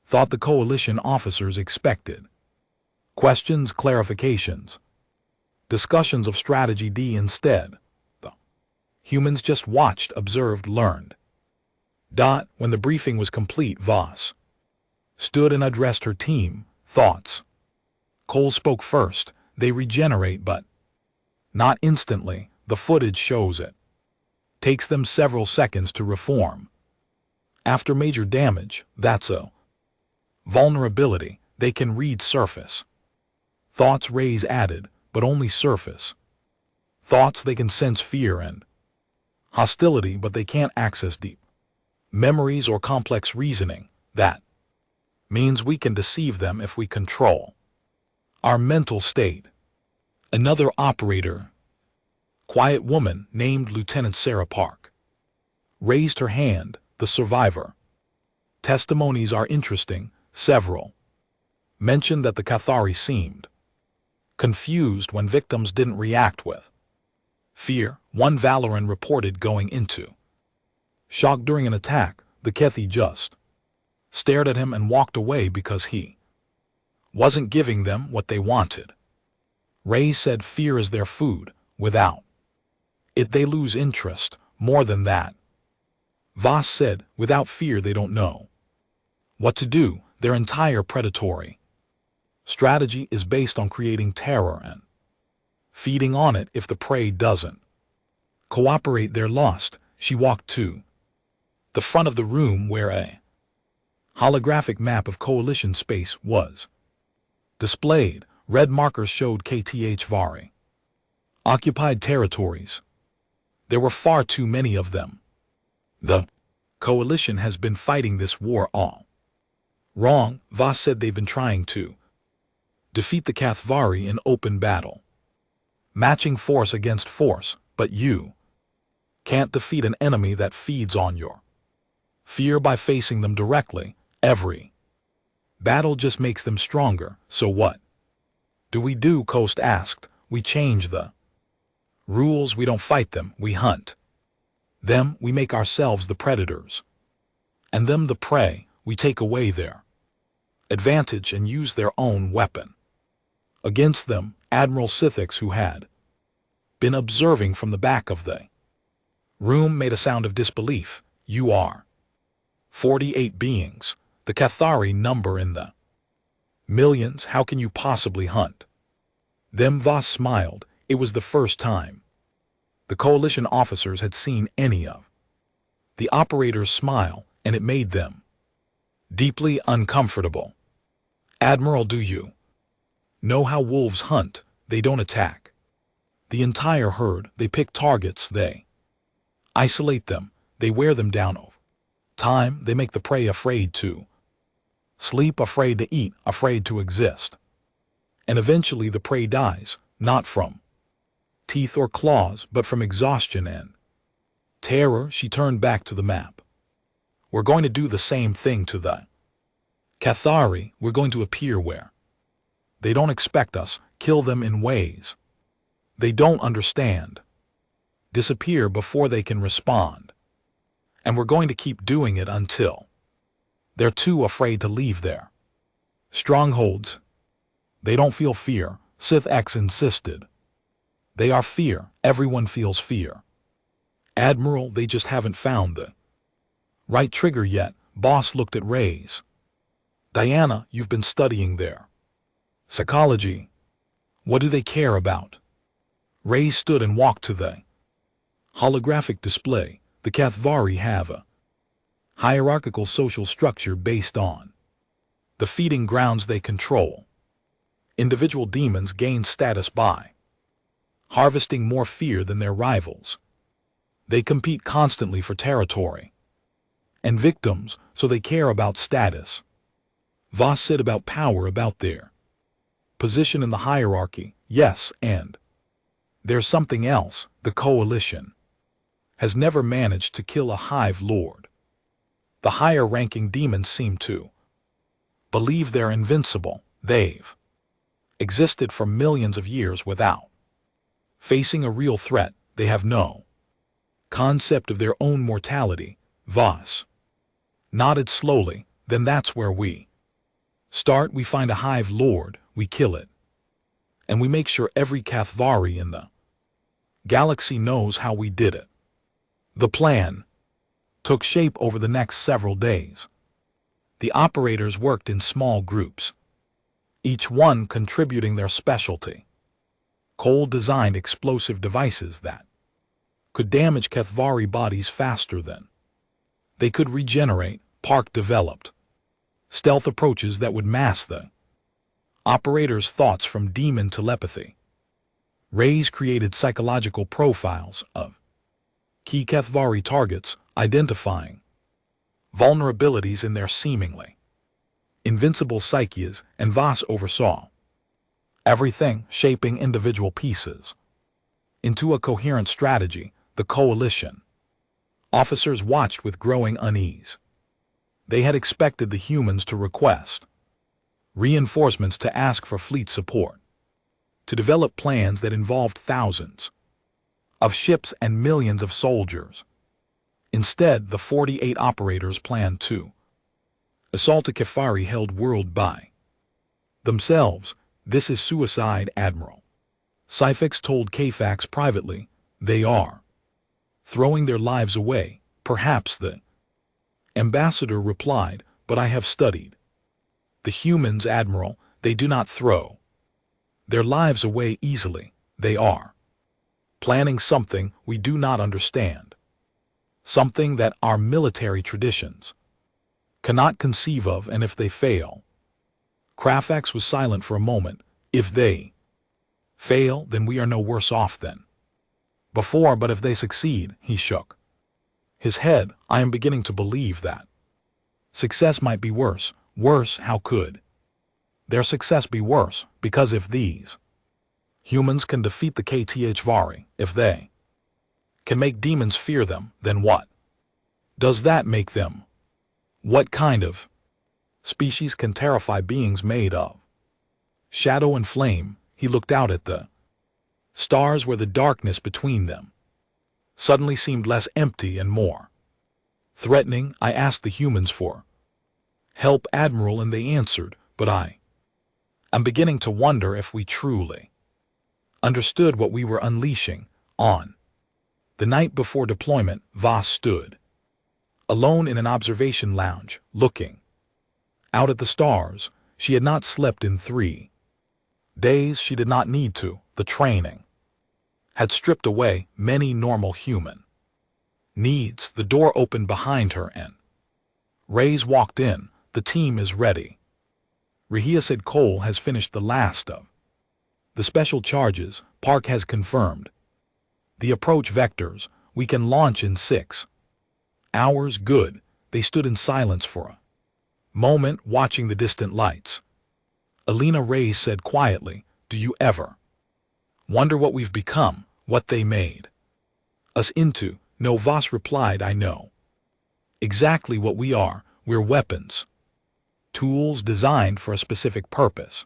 Thought the Coalition officers expected questions, clarifications, discussions of strategy. Instead, the humans just watched, observed, learned. When the briefing was complete, Voss stood and addressed her team. Thoughts. Cole spoke first. They regenerate, but not instantly. The footage shows it takes them several seconds to reform. After major damage, that's a vulnerability. They can read surface thoughts, Ray's added, but only surface thoughts. They can sense fear and hostility, but they can't access deep memories or complex reasoning. That means we can deceive them if we control our mental state. Another operator, quiet woman named Lieutenant Sarah Park, raised her hand. The survivor testimonies are interesting. Several mentioned that the Cathari seemed confused when victims didn't react with fear. One Valoran reported going into shock during an attack. The Kethi just stared at him and walked away because he wasn't giving them what they wanted. Ray said fear is their food. Without it, they lose interest. More than that, Voss said, without fear they don't know what to do. Their entire predatory strategy is based on creating terror and feeding on it. If the prey doesn't cooperate, they're lost. She walked to the front of the room where a holographic map of Coalition space was displayed. Red markers showed KTH Vari occupied territories. There were far too many of them. The coalition has been fighting this war all wrong. Voss said they've been trying to defeat the Cathvari in open battle, matching force against force, but you can't defeat an enemy that feeds on your fear by facing them directly. Every battle just makes them stronger. So what do we do? Coast asked. We change the rules. We don't fight them, we hunt them. We make ourselves the predators and them the prey. We take away their advantage and use their own weapon against them. Admiral Sithix, who had been observing from the back of the room, made a sound of disbelief. You are 48 beings, the Cathari number in the millions. How can you possibly hunt them? Voss smiled. It was the first time the coalition officers had seen any of the operators smile, and it made them deeply uncomfortable. Admiral, do you know how wolves hunt? They don't attack the entire herd. They pick targets. They isolate them. They wear them down over time. They make the prey afraid to sleep, afraid to eat, afraid to exist. And eventually the prey dies, not from teeth or claws, but from exhaustion and terror. She turned back to the map. We're going to do the same thing to the Cathari. We're going to appear where they don't expect us, kill them in ways they don't understand, disappear before they can respond. And we're going to keep doing it until they're too afraid to leave their strongholds. They don't feel fear, Sith X insisted. They are fear. Everyone feels fear. Admiral, they just haven't found the right trigger yet. Boss looked at Reyes. Diana, you've been studying their psychology. What do they care about? Reyes stood and walked to the holographic display. The Cathvari have a hierarchical social structure based on the feeding grounds they control. Individual demons gain status by harvesting more fear than their rivals. They compete constantly for territory and victims, so they care about status. Voss said about power, about their position in the hierarchy. Yes, and there's something else. The coalition has never managed to kill a hive lord. The higher-ranking demons seem to believe they're invincible. They've existed for millions of years without facing a real threat. They have no concept of their own mortality. Voss nodded slowly. Then that's where we start. We find a hive lord, we kill it, and we make sure every Cathvari in the galaxy knows how we did it. The plan took shape over the next several days. The operators worked in small groups, each one contributing their specialty. Cole designed explosive devices that could damage Cathvari bodies faster than they could regenerate. Park developed stealth approaches that would mask the operators' thoughts from demon telepathy. Reyes created psychological profiles of key Cathvari targets, identifying vulnerabilities in their seemingly invincible psyches, and Voss oversaw everything, shaping individual pieces into a coherent strategy. The coalition officers watched with growing unease. They had expected the humans to request reinforcements, to ask for fleet support, to develop plans that involved thousands of ships and millions of soldiers. Instead, the 48 operators planned to assault a Cathvari held world by themselves. This is suicide, Admiral SciFiStories told Kfax privately. They are throwing their lives away. Perhaps the ambassador replied, but I have studied the humans, Admiral. They do not throw their lives away easily. They are planning something we do not understand, something that our military traditions cannot conceive of. And if they fail— Kfax was silent for a moment. If they fail, then we are no worse off than Before, but if they succeed, he shook his head. I am beginning to believe that success might be worse. Worse, how could their success be worse? Because if these humans can defeat the HFY, if they can make demons fear them, then what does that make them? What kind of species can terrify beings made of shadow and flame? He looked out at the stars where the darkness between them suddenly seemed less empty and more threatening. I asked the humans for help, Admiral, and they answered, but I am beginning to wonder if we truly understood what we were unleashing. On the night before deployment, Voss stood alone in an observation lounge, looking out at the stars. She had not slept in 3 days. She did not need to. The training had stripped away many normal human needs. The door opened behind her and Reyes walked in. The team is ready. Rahia said Cole has finished the last of the special charges. Park has confirmed the approach vectors. We can launch in 6 hours. Good. They stood in silence for a moment, watching the distant lights. Alina Reyes said quietly, do you ever wonder what we've become, what they made us into? No, Voss replied, I know exactly what we are. We're weapons, tools designed for a specific purpose.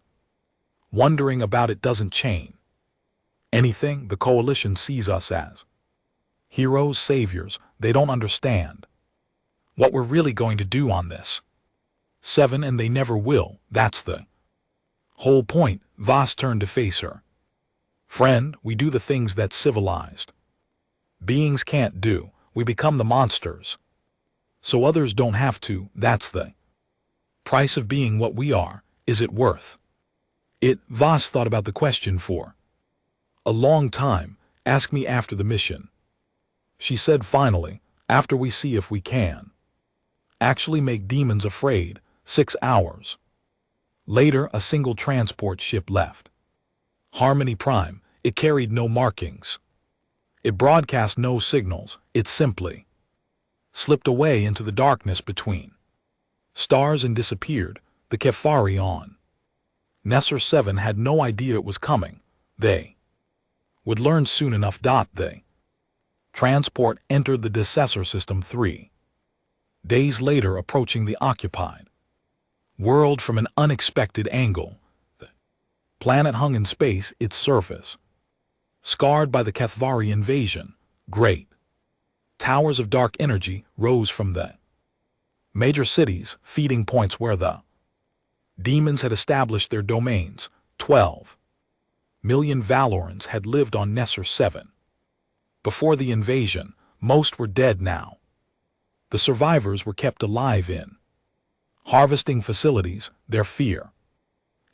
Wondering about it doesn't change anything. The Coalition sees us as heroes, saviors. They don't understand what we're really going to do on this 7, and they never will. That's the whole point. Voss turned to face her. Friend, we do the things that civilized beings can't do. We become the monsters so others don't have to. That's the price of being what we are. Is it worth it? Voss thought about the question for a long time. Ask me after the mission, she said finally, after we see if we can actually make demons afraid. 6 hours later, a single transport ship left Harmony Prime. It carried no markings. It broadcast no signals. It simply slipped away into the darkness between stars and disappeared. The Kefari on Nesser 7 had no idea it was coming. They would learn soon enough. The transport entered the Decessor System 3 days later, approaching the occupied world from an unexpected angle. The planet hung in space, its surface scarred by the Kefari invasion. Great towers of dark energy rose from the major cities, feeding points where the demons had established their domains. 12 million Valorans had lived on Nesser 7 before the invasion. Most were dead now. The survivors were kept alive in harvesting facilities, their fear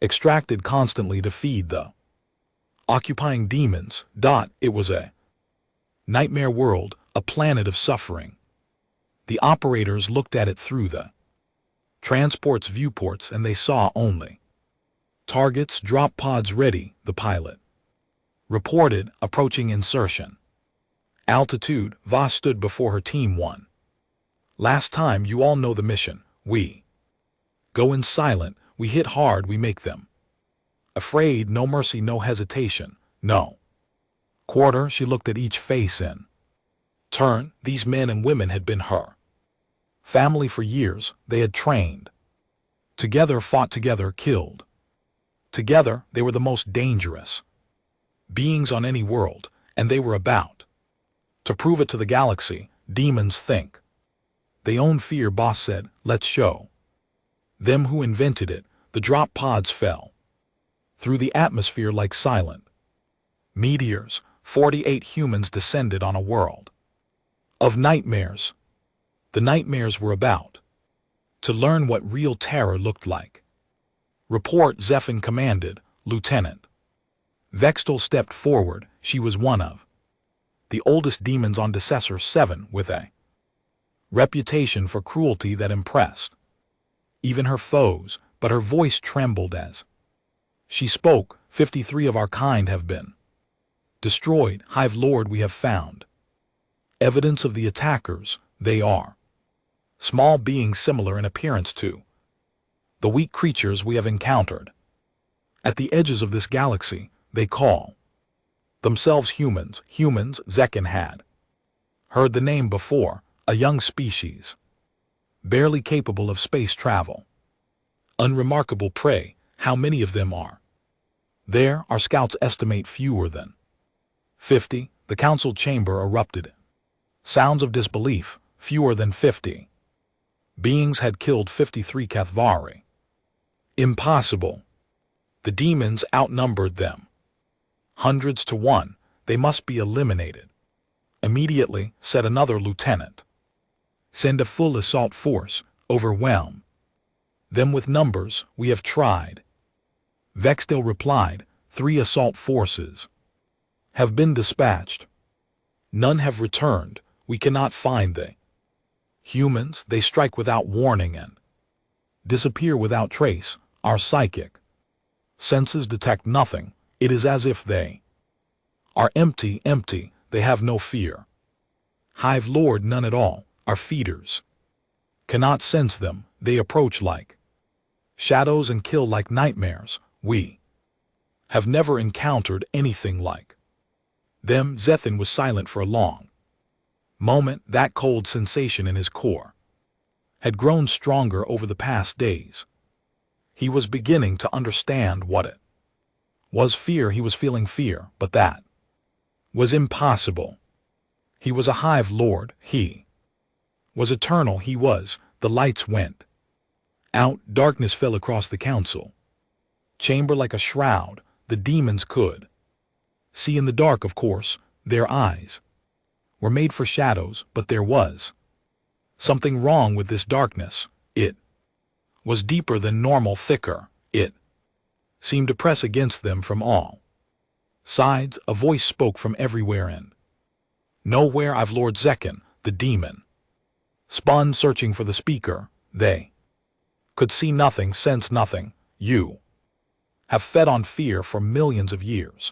extracted constantly to feed the occupying demons. It was a nightmare world, a planet of suffering. The operators looked at it through the transport's viewports, and they saw only targets. Drop pods ready, the pilot reported, approaching insertion altitude. Voss stood before her team. 1 last time. You all know the mission. We go in silent. We hit hard. We make them afraid. No mercy, no hesitation, no quarter. She looked at each face in turn. These men and women had been her family for years. They had trained together, fought together, killed together. They were the most dangerous beings on any world, and they were about to prove it to the galaxy. Demons think they own fear, Boss said. Let's show them who invented it. The drop pods fell through the atmosphere like silent meteors. 48 humans descended on a world of nightmares. The nightmares were about to learn what real terror looked like. Report, Zephin commanded. Lieutenant Vextel stepped forward. She was one of the oldest demons on Decessor 7, with a reputation for cruelty that impressed even her foes, but her voice trembled as she spoke. 53 of our kind have been Destroyed, Hive Lord, we have found evidence of the attackers. They are small beings similar in appearance to the weak creatures we have encountered. At the edges of this galaxy, they call themselves humans. Humans, Zekin had heard the name before, a young species, barely capable of space travel. Unremarkable prey, how many of them are there? Our scouts estimate fewer than 50. The council chamber erupted. Sounds of disbelief, fewer than 50 beings had killed 53 Kathvari. Impossible. The demons outnumbered them hundreds to one. They must be eliminated immediately, said another lieutenant. Send a full assault force, overwhelm them with numbers. We have tried. Vexdale replied, 3 assault forces have been dispatched. None have returned. We cannot find the humans. They strike without warning and disappear without trace. Our psychic senses detect nothing. It is as if they are empty. They have no fear. Hive Lord, none at all. Our feeders cannot sense them. They approach like shadows and kill like nightmares. We have never encountered anything like them. Zethan was silent for a long moment. That cold sensation in his core had grown stronger over the past days. He was beginning to understand what it was. Fear. He was feeling fear, but that was impossible. He was a Hive Lord. He was eternal. He was. The lights went out. Darkness fell across the council chamber like a shroud. The demons could see in the dark, of course. Their eyes were made for shadows, but there was something wrong with this darkness. It was deeper than normal, thicker. It seemed to press against them from all sides. A voice spoke from everywhere and nowhere. I've Lord Zekin, the demon spun, searching for the speaker. They could see nothing, sense nothing. You have fed on fear for millions of years.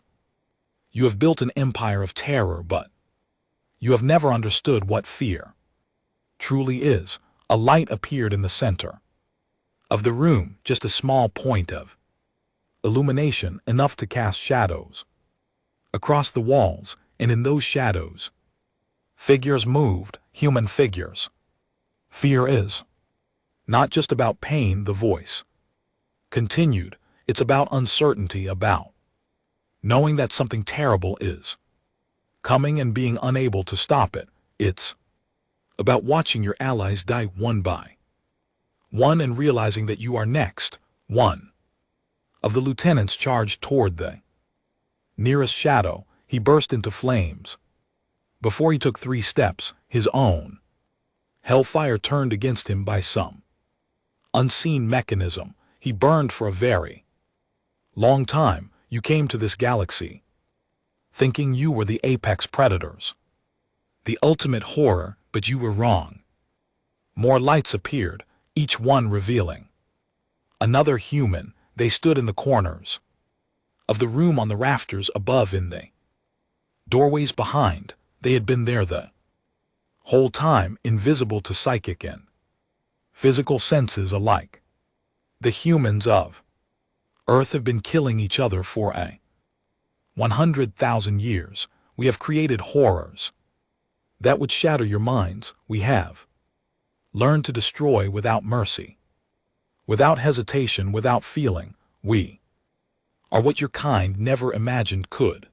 You have built an empire of terror, but you have never understood what fear truly is. A light appeared in the center of the room, just a small point of illumination, enough to cast shadows across the walls, and in those shadows, figures moved, human figures. Fear is not just about pain, the voice continued. It's about uncertainty, about knowing that something terrible is coming and being unable to stop it. It's about watching your allies die one by one and realizing that you are next. One of the lieutenants charged toward the nearest shadow. He burst into flames. Before he took 3 steps, his own hellfire turned against him by some unseen mechanism. He burned for a very long time. You came to this galaxy thinking you were the apex predators, the ultimate horror, but you were wrong. More lights appeared, each one revealing another human. They stood in the corners of the room, on the rafters above, in the doorways behind. They had been there the whole time, invisible to psychic and physical senses alike. The humans of Earth have been killing each other for 100,000 years. We have created horrors that would shatter your minds. We have learned to destroy without mercy, without hesitation, without feeling. We are what your kind never imagined could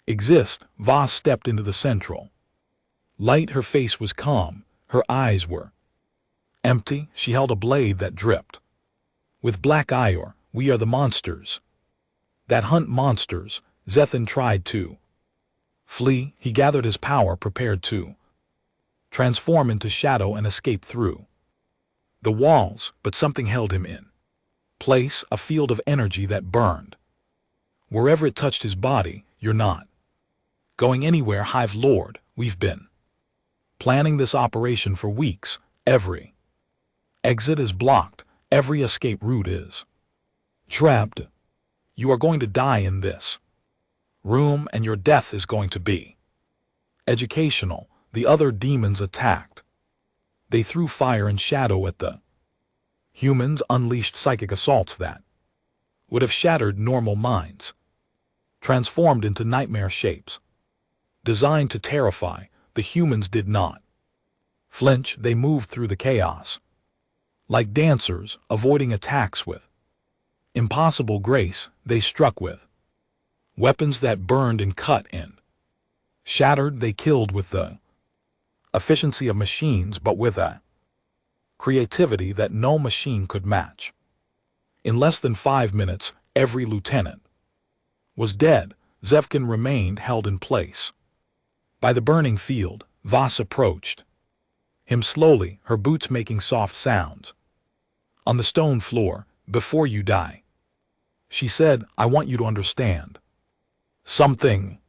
exist. Voss stepped into the central light. Her face was calm. Her eyes were empty. She held a blade that dripped with black ichor. We are the monsters that hunt monsters. Zethan tried to flee. He gathered his power, prepared to transform into shadow and escape through the walls, but something held him in place, a field of energy that burned wherever it touched his body. You're not going anywhere, Hive Lord. We've been planning this operation for weeks. Every exit is blocked. Every escape route is trapped. You are going to die in this room, and your death is going to be educational. The other demons attacked. They threw fire and shadow at the humans, unleashed psychic assaults that would have shattered normal minds, transformed into nightmare shapes. Designed to terrify, the humans did not flinch. They moved through the chaos like dancers, avoiding attacks with impossible grace. They struck with weapons that burned and cut and shattered. They killed with the efficiency of machines, but with a creativity that no machine could match. In less than 5 minutes, every lieutenant was dead. Zevkin remained held in place. By the burning field, Voss approached him slowly, her boots making soft sounds on the stone floor. Before you die, she said, I want you to understand something.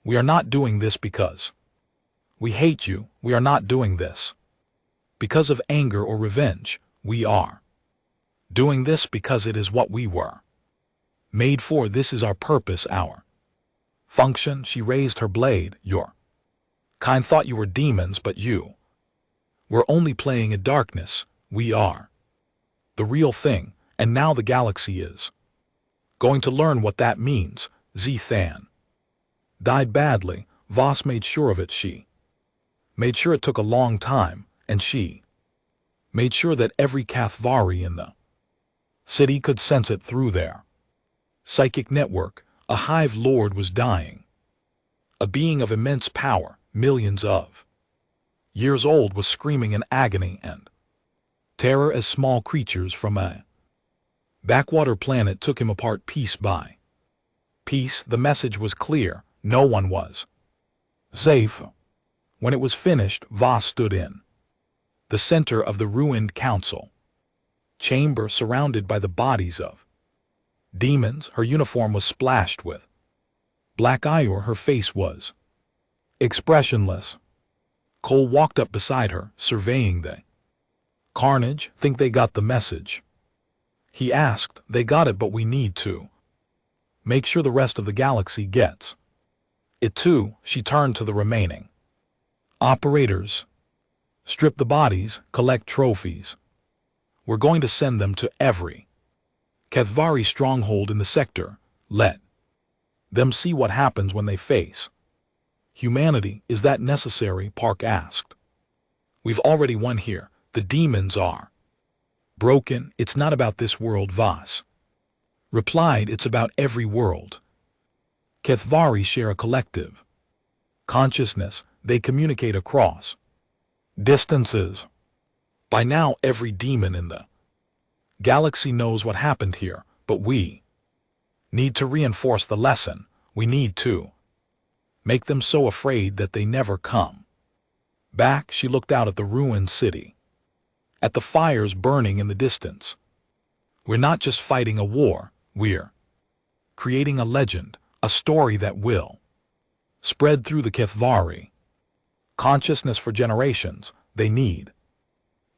We are not doing this because we hate you. We are not doing this because of anger or revenge. We are doing this because it is what we were made for. This is our purpose, our function. She raised her blade. Your kind thought you were demons, but you were only playing in darkness. We are the real thing, and now the galaxy is going to learn what that means. Zethan died badly. Voss made sure of it. She made sure it took a long time, and she made sure that every Kathvari in the city could sense it through their psychic network. A hive lord was dying. A being of immense power, millions of years old, was screaming in agony and terror as small creatures from a backwater planet took him apart piece by piece. The message was clear. No one was safe. When it was finished, Voss stood in the center of the ruined council chamber, surrounded by the bodies of demons. Her uniform was splashed with black ichor. Her face was expressionless. Cole walked up beside her, surveying the carnage. Think they got the message? He asked. They got it, but we need to make sure the rest of the galaxy gets it too. She turned to the remaining operators. Strip the bodies, collect trophies. We're going to send them to every Kathvari stronghold in the sector. Let them see what happens when they face humanity. Is that necessary? Park asked. We've already won here. The demons are broken. It's not about this world, Voss replied. It's about every world. Kathvari share a collective consciousness. They communicate across distances. By now, every demon in the galaxy knows what happened here, but we need to reinforce the lesson. We need to make them so afraid that they never come back. She looked out at the ruined city, at the fires burning in the distance. We're not just fighting a war, we're creating a legend, a story that will spread through the Kathvari consciousness for generations. They need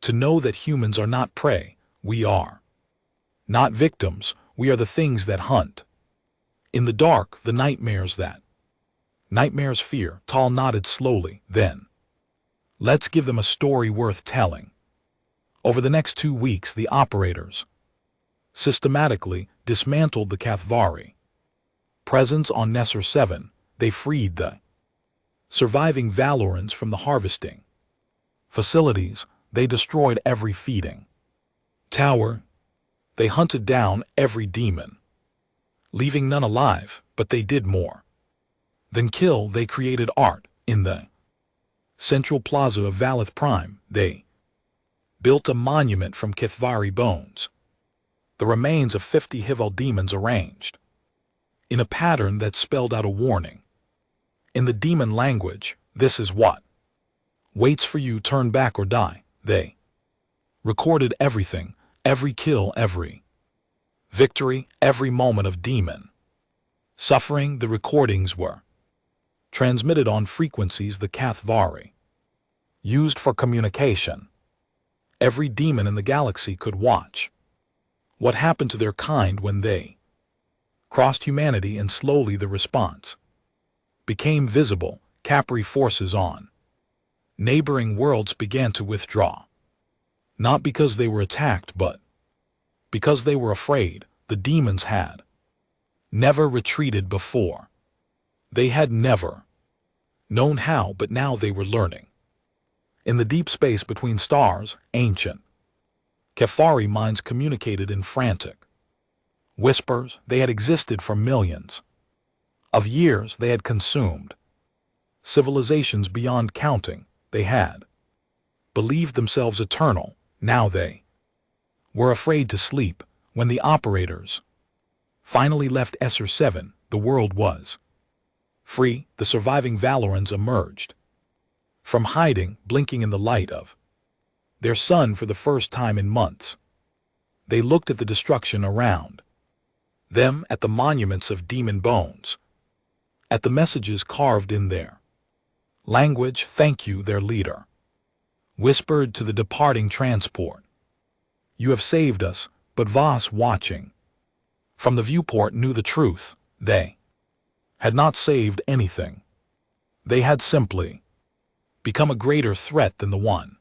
to know that humans are not prey. We are not victims. We are the things that hunt in the dark, the nightmares that nightmares fear. Tal nodded slowly. Then let's give them a story worth telling. Over the next 2 weeks, the operators systematically dismantled the Kathvari presence on Nesser 7. They freed the surviving Valorans from the harvesting facilities. They destroyed every feeding tower. They hunted down every demon, leaving none alive. But they did more than kill. They created art. In the central plaza of Valith Prime, they built a monument from Kathvari bones, the remains of 50 Hival demons arranged in a pattern that spelled out a warning. In the demon language, this is what waits for you. Turn back or die. They recorded everything, every kill, every victory, every moment of demon suffering. The recordings were transmitted on frequencies the Kathvari used for communication. Every demon in the galaxy could watch what happened to their kind when they crossed humanity, and slowly the response became visible. Capri forces on neighboring worlds began to withdraw, not because they were attacked, but because they were afraid. The demons had never retreated before. They had never known how, but now they were learning. In the deep space between stars, ancient Kefari minds communicated in frantic whispers. They had existed for millions of years. They had consumed civilizations beyond counting. They had believed themselves eternal. Now they were afraid to sleep. When the operators finally left SR7, the world was free. The surviving Valorans emerged from hiding, blinking in the light of their sun for the first time in months. They looked at the destruction around them, at the monuments of demon bones, at the messages carved in their language. Thank you, their leader whispered to the departing transport. You have saved us. But Voss, watching from the viewport, knew the truth. They had not saved anything. They had simply become a greater threat than the one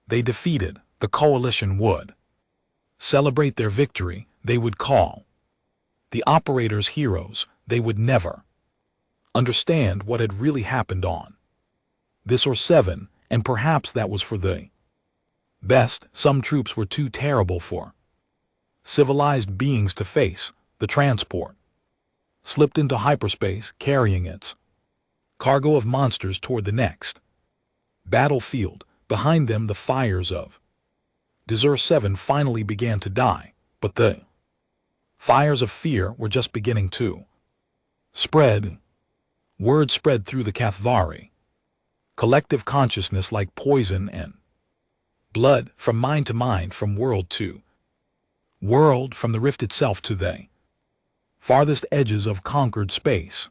they defeated. The coalition would celebrate their victory. They would call the operators heroes. They would never understand what had really happened on this or 7, and perhaps that was for the best. Some troops were too terrible for civilized beings to face. The transport slipped into hyperspace, carrying its cargo of monsters toward the next battlefield. Behind them, the fires of Desert 7 finally began to die, but the fires of fear were just beginning to spread. Word spread through the Kathvari collective consciousness like poison and blood, from mind to mind, from world to world, from the rift itself to the farthest edges of conquered space.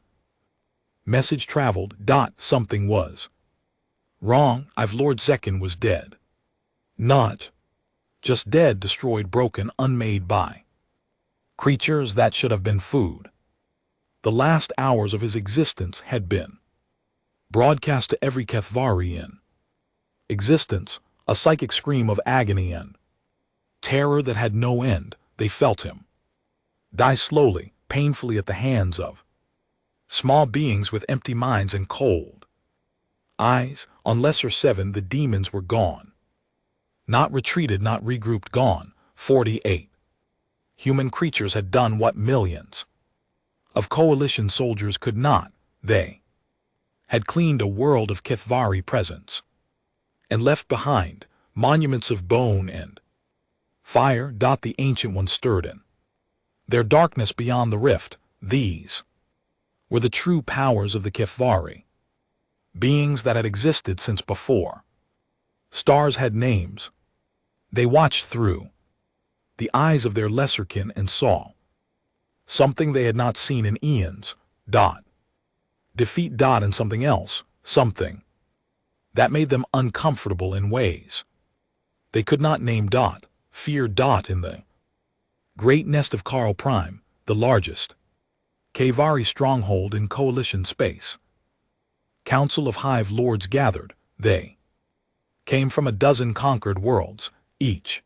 Message traveled. Something was wrong. Lord Zekin was dead. Not just dead, destroyed, broken, unmade by creatures that should have been food. The last hours of his existence had been broadcast to every Kathvari in existence, a psychic scream of agony and terror that had no end. They felt him die slowly, painfully, at the hands of small beings with empty minds and cold eyes. On Lesser 7, the demons were gone. Not retreated, not regrouped, gone. 48 human creatures had done what millions of coalition soldiers could not. They had cleaned a world of Kathvari presence and left behind monuments of bone and fire. The Ancient Ones stirred in their darkness beyond the rift. These were the true powers of the Kathvari, beings that had existed since before stars had names. They watched through the eyes of their lesserkin and saw something they had not seen in eons. Defeat. And something else, something that made them uncomfortable in ways they could not name. Fear. In the great nest of Carl Prime, the largest Kavari stronghold in coalition space, Council of Hive Lords gathered. They came from a dozen conquered worlds, each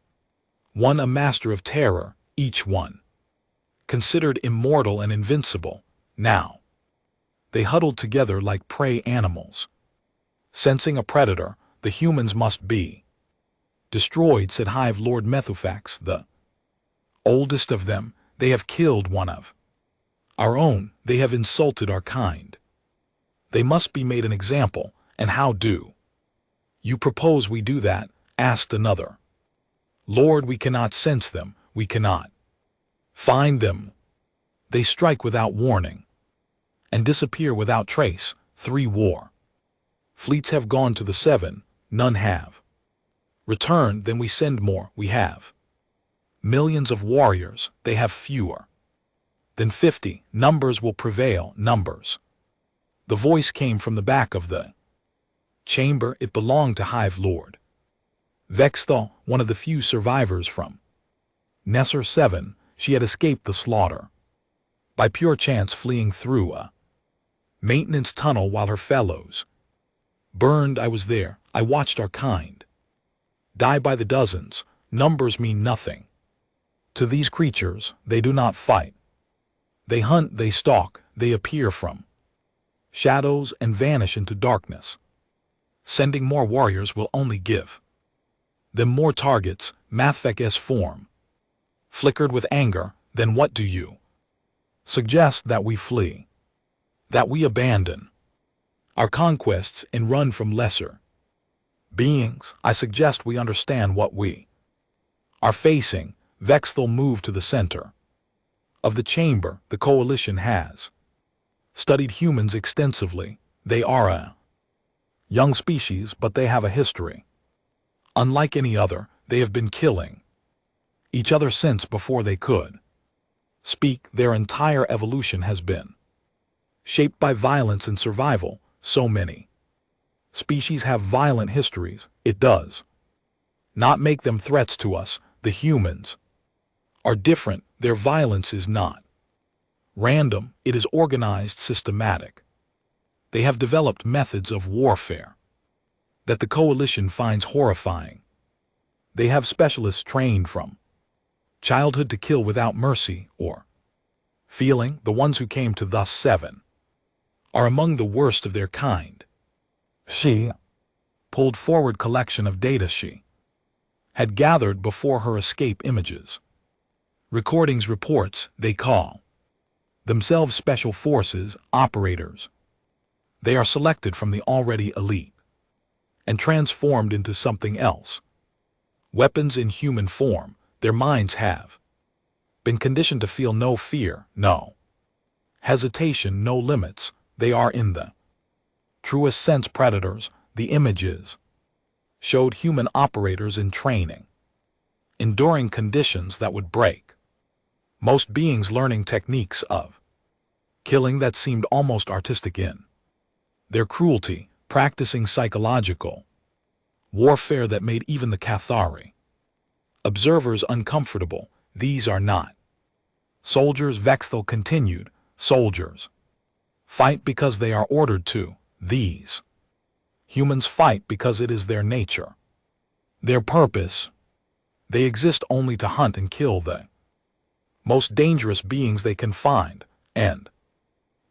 one a master of terror, each one considered immortal and invincible. Now they huddled together like prey animals. Sensing a predator, the humans must be destroyed, said Hive Lord Methufax, the oldest of them. They have killed one of our own. They have insulted our kind. They must be made an example. And how do you propose we do that? Asked another. Lord, we cannot sense them. We cannot find them. They strike without warning and disappear without trace. 3 war fleets have gone to the 7, none have returned. Then we send more. We have millions of warriors. They have fewer than 50. Numbers will prevail. Numbers. The voice came from the back of the chamber. It belonged to Hive Lord Vexthal, one of the few survivors from Nesser 7. She had escaped the slaughter, by pure chance fleeing through a maintenance tunnel while her fellows burned. I was there. I watched our kind die by the dozens. Numbers mean nothing to these creatures. They do not fight. They hunt, they stalk, they appear from shadows and vanish into darkness. Sending more warriors will only give them more targets. Mathvek's form flickered with anger. Then what do you suggest? That we flee? That we abandon our conquests and run from lesser beings? I suggest we understand what we are facing. Vexthal moved to the center of the chamber. The coalition has studied humans extensively. They are a young species, but they have a history. Unlike any other, they have been killing each other since before they could speak. Their entire evolution has been shaped by violence and survival. So many species have violent histories. It does not make them threats to us. The humans are different. Their violence is not random. It is organized, systematic. They have developed methods of warfare that the coalition finds horrifying. They have specialists trained from childhood to kill without mercy or feeling. The ones who came to thus 7 are among the worst of their kind. She pulled forward collection of data she had gathered before her escape. Images, recordings, reports. They call themselves special forces operators. They are selected from the already elite and transformed into something else. Weapons in human form. Their minds have been conditioned to feel no fear, no hesitation, no limits. They are in the truest sense predators. The images showed human operators in training, enduring conditions that would break most beings, learning techniques of killing that seemed almost artistic in their cruelty, practicing psychological warfare that made even the Cathari observers uncomfortable. These are not soldiers, Vexthal continued. Soldiers fight because they are ordered to. These humans fight because it is their nature, their purpose. They exist only to hunt and kill the most dangerous beings they can find. And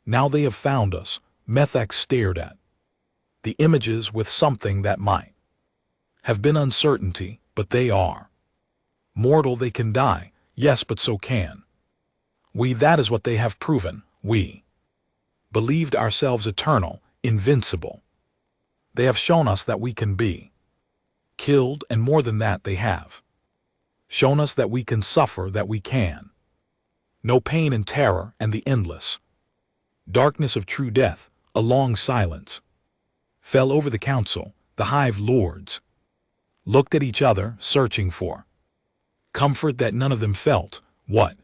now they have found us. Methek stared at the images with something that might have been uncertainty. But they are mortal. They can die. Yes, but so can we. That is what they have proven. We believed ourselves eternal, invincible. They have shown us that we can be killed, and more than that, they have shown us that we can suffer, that we can know pain and terror and the endless darkness of true death. A long silence fell over the council. The hive lords looked at each other, searching for comfort that none of them felt. What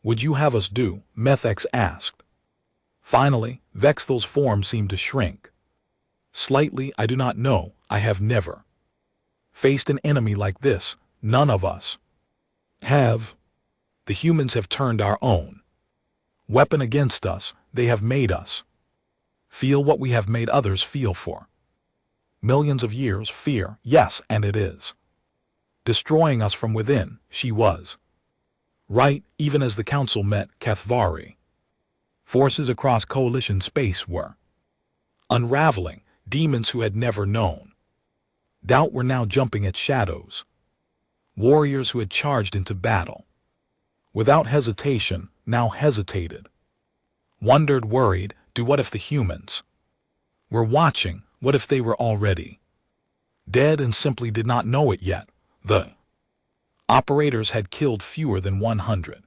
would you have us do? Methek asked. Finally, Vexthal's form seemed to shrink slightly. I do not know. I have never faced an enemy like this. None of us have. The humans have turned our own weapon against us. They have made us feel what we have made others feel for millions of years. Fear, yes, and it is destroying us from within. She was right. Even as the council met, Cathvari forces across coalition space were unraveling. Demons who had never known doubt were now jumping at shadows. Warriors who had charged into battle without hesitation now hesitated, wondered, worried. What if the humans were watching? What if they were already dead and simply did not know it yet? The operators had killed fewer than 100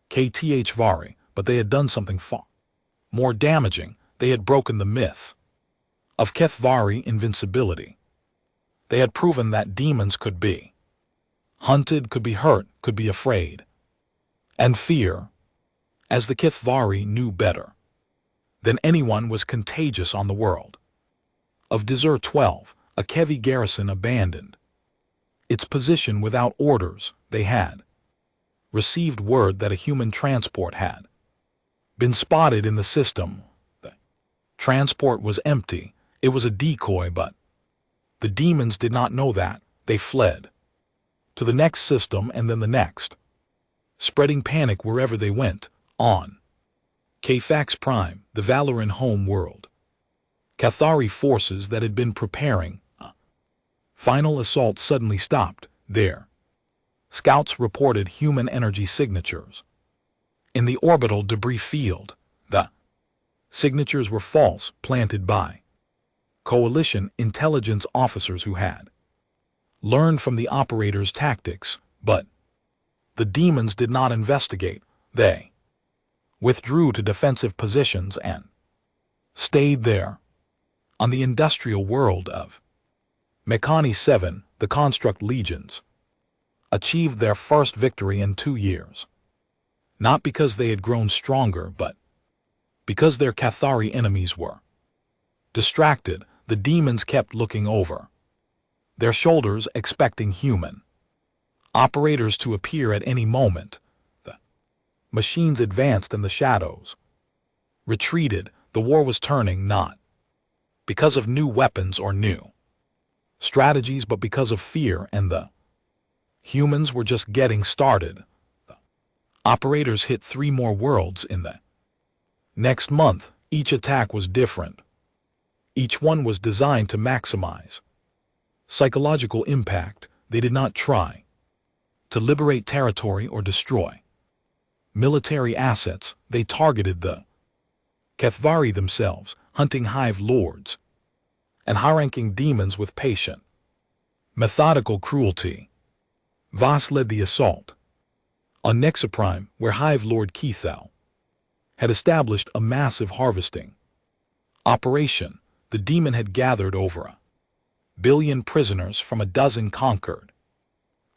HFY, but they had done something far more damaging. They had broken the myth of Cathvari invincibility. They had proven that demons could be hunted, could be hurt, could be afraid and fear. As the Cathvari knew better than anyone, was contagious on the world of Desert 12, a Kevi garrison abandoned its position without orders. They had received word that a human transport had been spotted in the system. The transport was empty. It was a decoy, but the demons did not know that. They fled to the next system and then the next, spreading panic wherever they went. On Kfax Prime, the Valoran home world, Cathari forces that had been preparing a final assault suddenly stopped. There, scouts reported human energy signatures in the orbital debris field. The signatures were false, planted by coalition intelligence officers who had learned from the operator's tactics, but the demons did not investigate. They withdrew to defensive positions and stayed there. On the industrial world of Mechani 7, the Construct Legions achieved their first victory in 2 years. Not because they had grown stronger, but because their Cathari enemies were distracted. The demons kept looking over their shoulders, expecting human operators to appear at any moment. The machines advanced and the shadows retreated. The war was turning, not because of new weapons or new strategies, but because of fear, and the humans were just getting started. The operators hit 3 more worlds in the next month. Each attack was different. Each one was designed to maximize psychological impact. They did not try to liberate territory or destroy military assets. They targeted the Cathvari themselves, hunting hive lords and high-ranking demons with patient, methodical cruelty. Voss led the assault on Nexaprime, where Hive Lord Kethel had established a massive harvesting operation. The demon had gathered over 1 billion prisoners from 12 conquered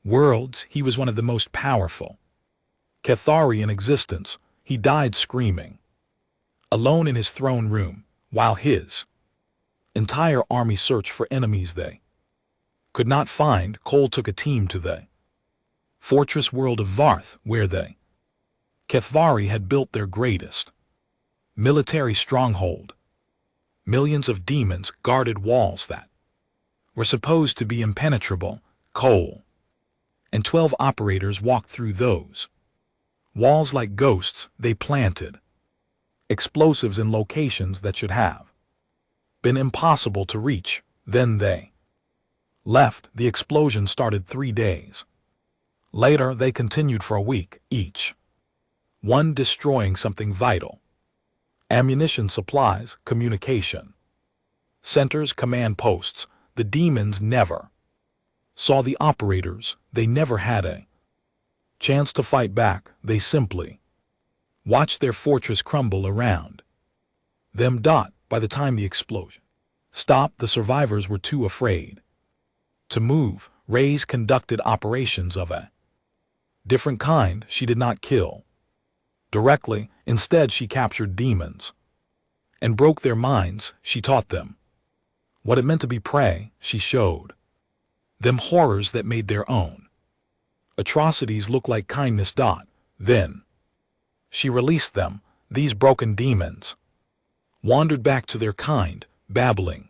worlds. He was one of the most powerful Cathari in existence. He died screaming, alone in his throne room, while his entire army searched for enemies they could not find. Cole took a team to the fortress world of Varth, where the Cathvari had built their greatest military stronghold. Millions of demons guarded walls that were supposed to be impenetrable. Cole and 12 operators walked through those walls like ghosts. They planted explosives in locations that should have been impossible to reach. Then they left. The explosion started 3 days later. They continued for a week, each one destroying something vital: ammunition supplies, communication centers, command posts. The demons never saw the operators. They never had a chance to fight back. They simply watched their fortress crumble around them. By the time the explosion stopped, the survivors were too afraid to move. Reyes conducted operations of a different kind. She did not kill directly. Instead, she captured demons and broke their minds. She taught them what it meant to be prey. She showed them horrors that made their own atrocities look like kindness. Then she released them. These broken demons wandered back to their kind, babbling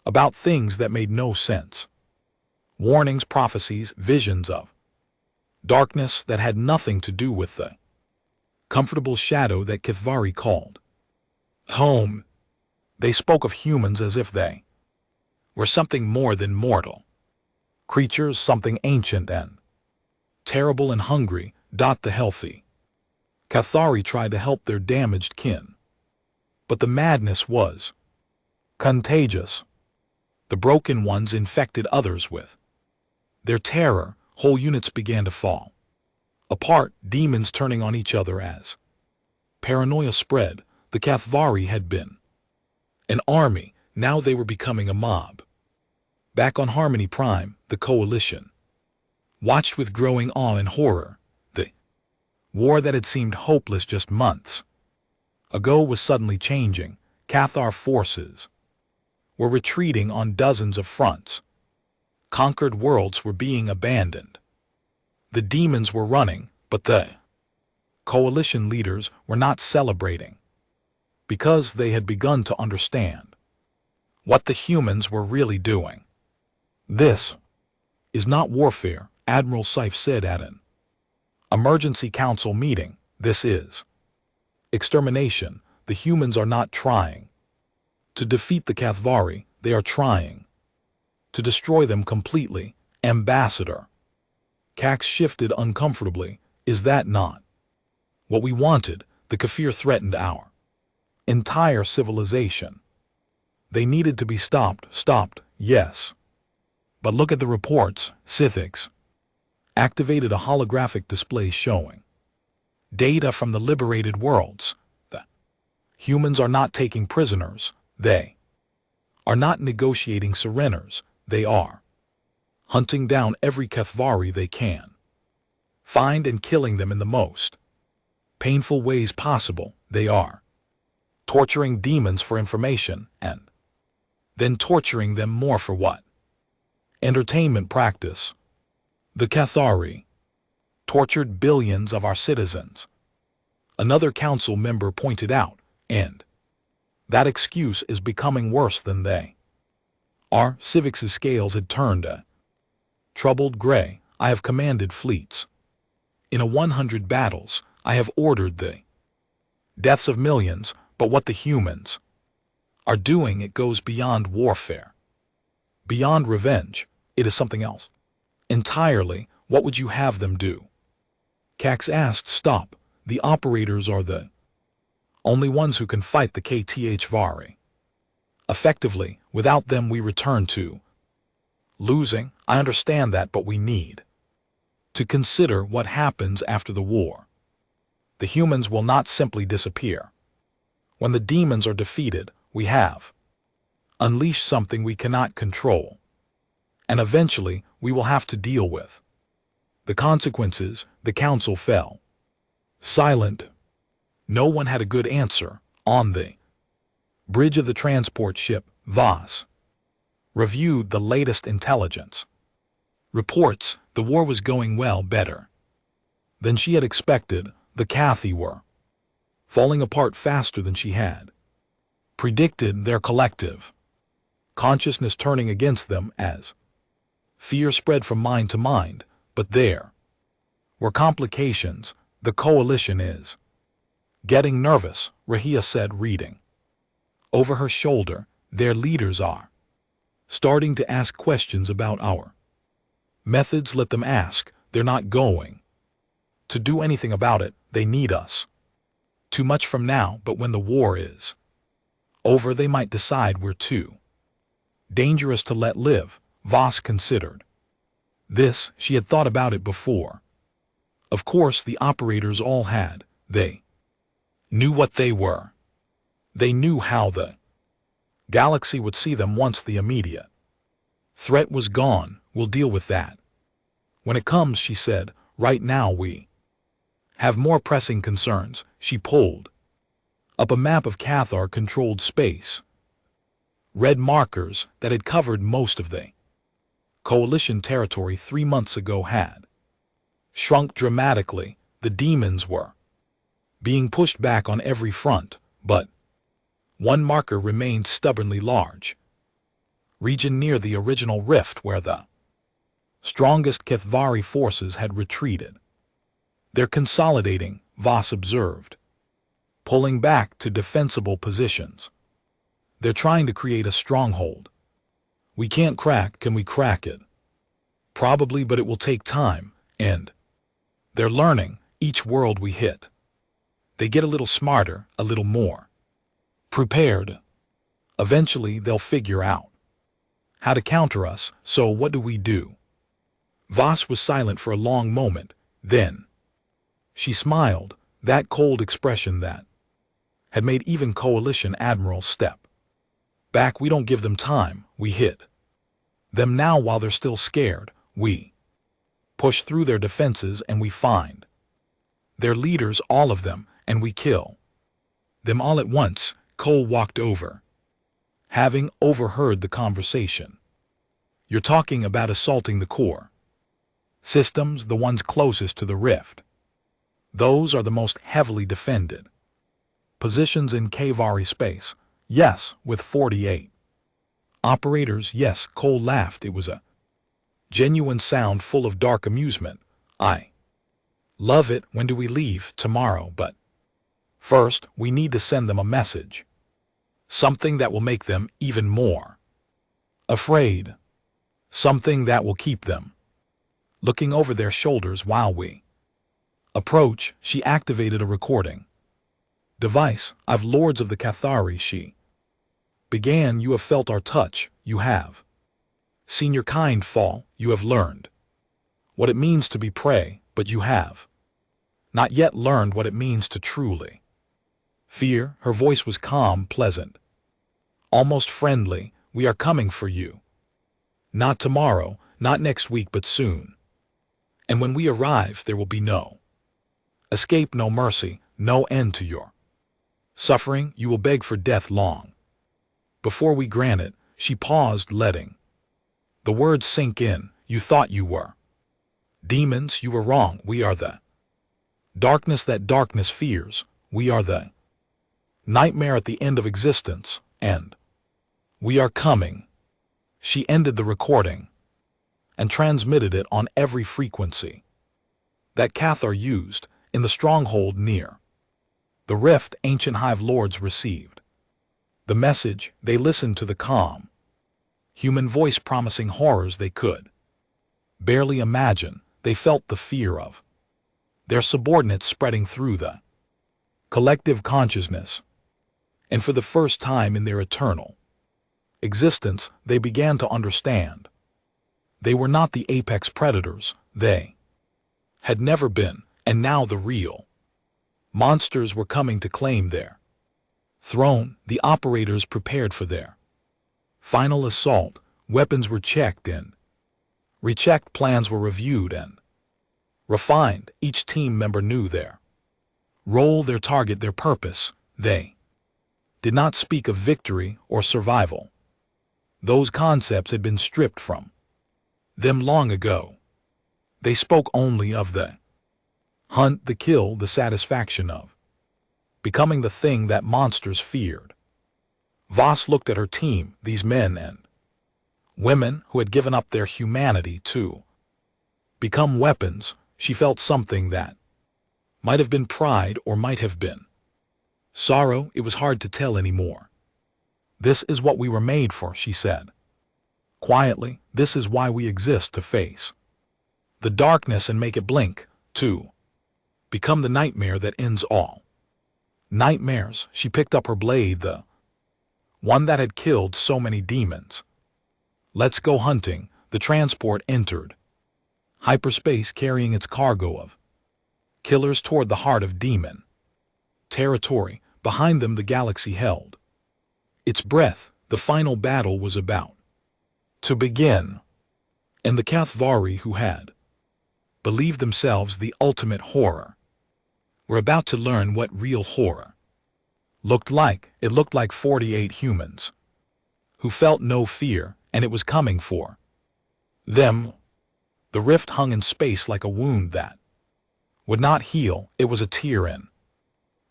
about things that made no sense: warnings, prophecies, visions of darkness that had nothing to do with the comfortable shadow that Cathvari called home. They spoke of humans as if they were something more than mortal creatures, something ancient and terrible and hungry. The healthy Cathari tried to help their damaged kin, but the madness was contagious. The broken ones infected others with their terror. Whole units began to fall apart, demons turning on each other as paranoia spread. The Cathvari had been an army. Now they were becoming a mob. Back on Harmony Prime, the Coalition watched with growing awe and horror. The war that had seemed hopeless just months ago was suddenly changing. Cathar forces were retreating on dozens of fronts. Conquered worlds were being abandoned. The demons were running, but the Coalition leaders were not celebrating because they had begun to understand what the humans were really doing. This is not warfare, Admiral Saif said at an emergency council meeting. This is extermination. The humans are not trying to defeat the Kathvari, they are trying to destroy them completely. Ambassador Cax shifted uncomfortably. Is that not what we wanted? The Kafir threatened our entire civilization. They needed to be stopped, yes. But look at the reports. Sithics activated a holographic display showing data from the liberated worlds. The humans are not taking prisoners. They are not negotiating surrenders. They are hunting down every Kathvari they can find and killing them in the most painful ways possible. They are torturing demons for information and then torturing them more for what? Entertainment practice. The Kathari tortured billions of our citizens, another council member pointed out, and that excuse is becoming worse than they are. Civics' scales had turned a troubled gray. I have commanded fleets in 100 battles. I have ordered the deaths of millions, but what the humans are doing, it goes beyond warfare, beyond revenge. It is something else entirely. What would you have them do? Cax asked. Stop. The operators are the only ones who can fight the HFY effectively. Without them we return to losing. I understand that, but we need to consider what happens after the war. The humans will not simply disappear. When the demons are defeated, we have unleashed something we cannot control, and eventually we will have to deal with the consequences. The council fell silent. No one had a good answer. On the bridge of the transport ship, Voss reviewed the latest intelligence reports. The war was going well, better than she had expected. The Kathi were falling apart faster than she had predicted, their collective consciousness turning against them as fear spread from mind to mind. But there were complications. The coalition is getting nervous, Rahia said, reading over her shoulder. Their leaders are starting to ask questions about our methods. Let them ask. They're not going to do anything about it. They need us too much from now, but when the war is over, they might decide we're too dangerous to let live. Voss considered this. She had thought about it before. Of course, the operators all had. They knew what they were. They knew how the galaxy would see them once the immediate threat was gone. We'll deal with that when it comes, she said. Right now we have more pressing concerns. She pulled up a map of Cathar-controlled space. Red markers that had covered most of the coalition territory 3 months ago had shrunk dramatically. The demons were being pushed back on every front, but one marker remained stubbornly large. Region near the original rift where the strongest Kathvari forces had retreated. They're consolidating, Voss observed, pulling back to defensible positions. They're trying to create a stronghold. We can't crack. Can we crack it? Probably, but it will take time, and they're learning each world we hit. They get a little smarter, a little more prepared. Eventually, they'll figure out how to counter us. So what do we do? Voss was silent for a long moment. Then she smiled, that cold expression that had made even coalition admirals step back. We don't give them time. We hit them now while they're still scared. We push through their defenses and we find their leaders, all of them, and we kill them all at once. Cole walked over, having overheard the conversation. You're talking about assaulting the core systems, the ones closest to the rift. Those are the most heavily defended positions in Kavari space. Yes, with 48 operators, yes, Cole laughed. It was a genuine sound full of dark amusement. I love it. When do we leave? Tomorrow, but first, we need to send them a message. Something that will make them even more afraid. Something that will keep them looking over their shoulders while we approach. She activated a recording device. I've Lords of the Cathari, she began. You have felt our touch. You have seen your kind fall. You have learned what it means to be prey, but you have not yet learned what it means to truly fear. Her voice was calm, pleasant, almost friendly. We are coming for you. Not tomorrow, not next week, but soon. And when we arrive, there will be no escape, no mercy, no end to your suffering. You will beg for death long before we grant it. She paused, letting the words sink in. You thought you were demons. You were wrong. We are the darkness that darkness fears. We are the nightmare at the end of existence, and we are coming. She ended the recording and transmitted it on every frequency that Cathar used in the stronghold near the rift. Ancient Hive Lords received the message. They listened to the calm human voice promising horrors they could barely imagine. They felt the fear of their subordinates spreading through the collective consciousness, and for the first time in their eternal existence, they began to understand. They were not the apex predators. They had never been, and now the real monsters were coming to claim their throne. The operators prepared for their final assault. Weapons were checked and rechecked. Plans were reviewed and refined. Each team member knew their role, their target, their purpose. They did not speak of victory or survival. Those concepts had been stripped from them long ago. They spoke only of the hunt, the kill, the satisfaction of becoming the thing that monsters feared. Voss looked at her team, these men and women who had given up their humanity to become weapons. She felt something that might have been pride or might have been sorrow. It was hard to tell anymore. This is what we were made for, she said quietly. This is why we exist, to face the darkness and make it blink, to become the nightmare that ends all nightmares. She picked up her blade, the one that had killed so many demons. Let's go hunting. The transport entered hyperspace, carrying its cargo of killers toward the heart of demon territory. Behind them, the galaxy held its breath. The final battle was about to begin, and the Cathvari, who had believed themselves the ultimate horror, were about to learn what real horror looked like. It looked like 48 humans who felt no fear, and it was coming for them. The rift hung in space like a wound that would not heal. It was a tear in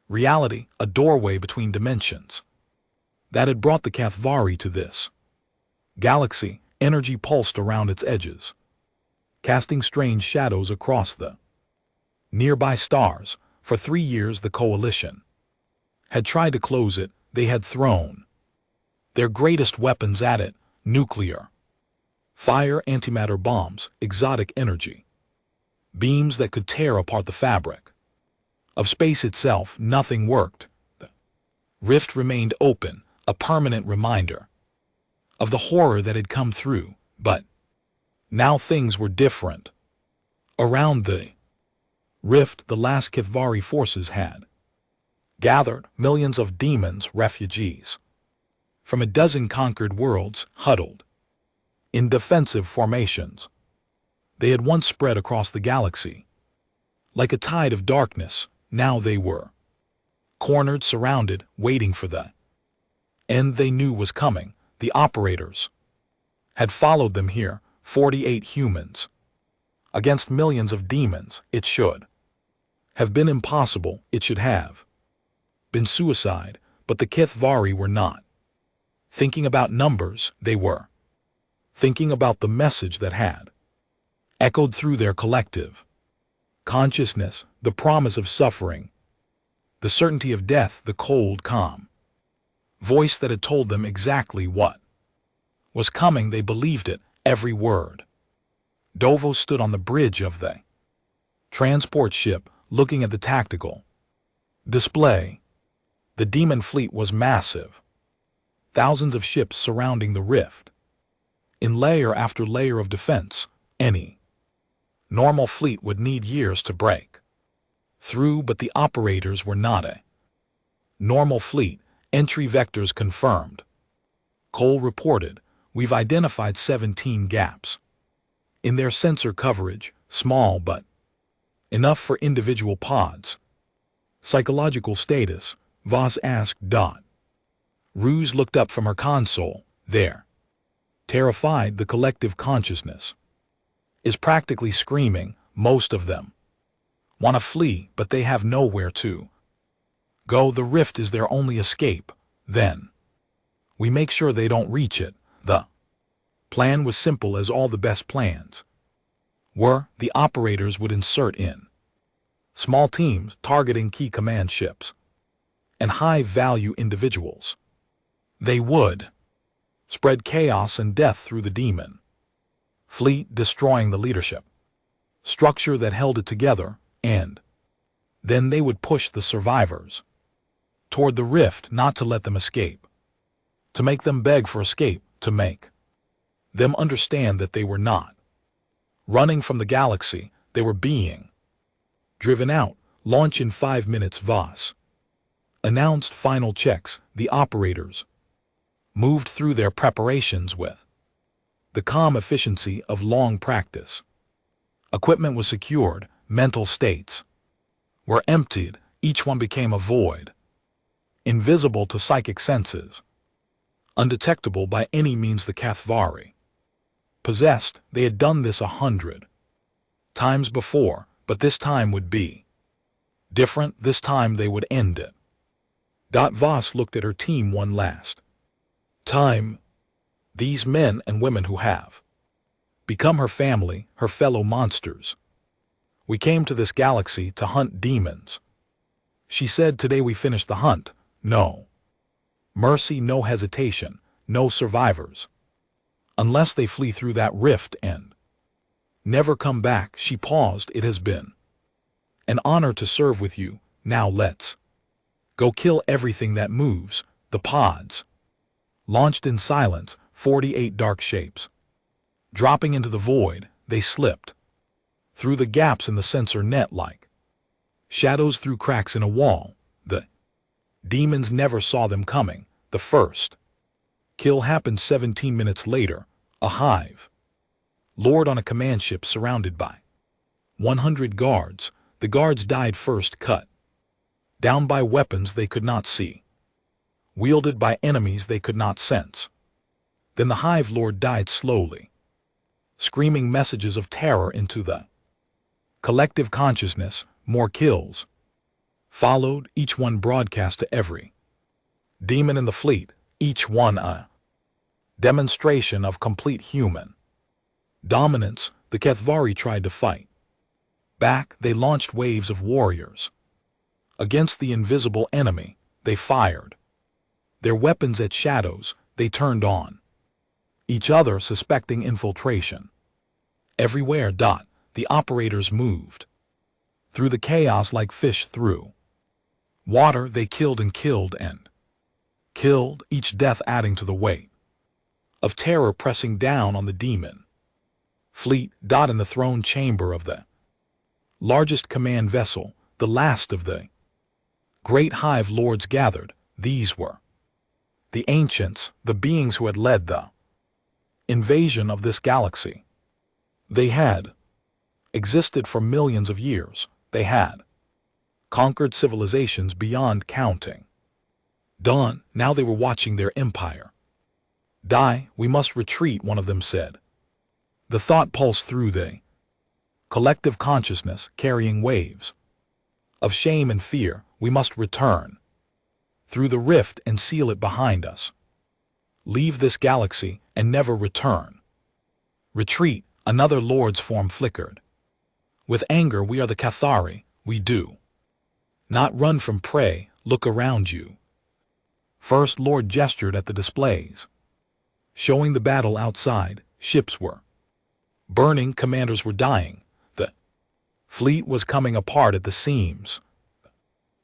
reality, a doorway between dimensions that had brought the Cathvari to this galaxy. Energy pulsed around its edges, casting strange shadows across the nearby stars. For 3 years, the coalition had tried to close it. They had thrown their greatest weapons at it: nuclear fire, antimatter bombs, exotic energy beams that could tear apart the fabric of space itself. Nothing worked. The rift remained open, a permanent reminder of the horror that had come through. But now things were different. Around the rift, the last Cathvari forces had gathered. Millions of demons, refugees from a dozen conquered worlds, huddled in defensive formations. They had once spread across the galaxy like a tide of darkness. Now they were cornered, surrounded, waiting for the end they knew was coming. The operators had followed them here, 48 humans against millions of demons. It should have been impossible, it should have been suicide, but the Kithvari were not thinking about numbers, they were thinking about the message that had echoed through their collective consciousness, the promise of suffering, the certainty of death, the cold, calm voice that had told them exactly what was coming. They believed it, every word. Dovo stood on the bridge of the transport ship, looking at the tactical display. The demon fleet was massive. Thousands of ships surrounding the rift. In layer after layer of defense, any normal fleet would need years to break through, but the operators were not a normal fleet. Entry vectors confirmed. Cole reported, "We've identified 17 gaps in their sensor coverage, small but enough for individual pods." Psychological status, Voss asked. Ruse looked up from her console. There, terrified, the collective consciousness is practically screaming. Most of them want to flee, but they have nowhere to go. The rift is their only escape. Then we make sure they don't reach it. The plan was simple as all the best plans were. The operators would insert in small teams targeting key command ships and high-value individuals. They would spread chaos and death through the demon fleet, destroying the leadership structure that held it together, and then they would push the survivors toward the rift, not to let them escape, to make them beg for escape, to make them understand that they were not running from the galaxy, they were being driven out. Launch in 5 minutes, Voss announced. Final checks. The operators moved through their preparations with the calm efficiency of long practice. Equipment was secured, mental states were emptied, each one became a void, invisible to psychic senses, undetectable by any means the Kithvari possessed. They had done this 100 times before, but this time would be different. This time they would end it. Voss looked at her team one last time. These men and women who have become her family, her fellow monsters. "We came to this galaxy to hunt demons," she said. "Today we finish the hunt. No mercy, no hesitation, no survivors, unless they flee through that rift and never come back." She paused. "It has been an honor to serve with you. Now let's go kill everything that moves." The pods launched in silence, 48 dark shapes dropping into the void. They slipped through the gaps in the sensor net like shadows through cracks in a wall. The demons never saw them coming. The first kill happened 17 minutes later. A hive lord on a command ship surrounded by 100 guards. The guards died first, cut down by weapons they could not see, wielded by enemies they could not sense. Then the hive lord died slowly, screaming messages of terror into the collective consciousness. More kills followed, each one broadcast to every demon in the fleet, each one a demonstration of complete human dominance. The Kithvari tried to fight back. They launched waves of warriors against the invisible enemy. They fired their weapons at shadows. They turned on each other, suspecting infiltration everywhere. The operators moved through the chaos like fish through water. They killed and killed and killed, each death adding to the weight of terror pressing down on the demon fleet. In the throne chamber of the largest command vessel, the last of the great hive lords gathered. These were the ancients, the beings who had led the invasion of this galaxy. They had existed for millions of years. They had conquered civilizations beyond counting. Now they were watching their empire die. "We must retreat," one of them said. The thought pulsed through the collective consciousness, carrying waves of shame and fear, we must return through the rift and seal it behind us. Leave this galaxy and never return. Retreat, another Lord's form flickered. With anger we are the Cathari, we do not run from prey, look around you. First Lord gestured at the displays, showing the battle outside. Ships were burning, commanders were dying, the fleet was coming apart at the seams.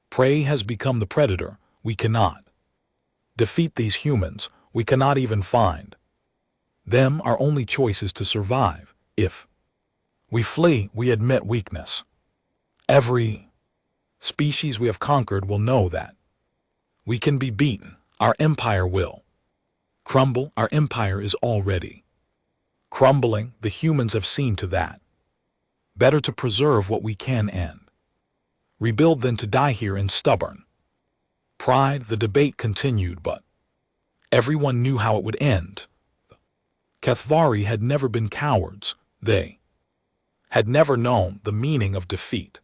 Prey has become the predator, we cannot defeat these humans, we cannot even find them. Our only choice is to survive. If we flee, we admit weakness. Every species we have conquered will know that we can be beaten. Our empire will crumble. Our empire is already crumbling. The humans have seen to that. Better to preserve what we can and rebuild than to die here in stubborn pride. The debate continued, but everyone knew how it would end. Cathvari had never been cowards. They had never known the meaning of defeat.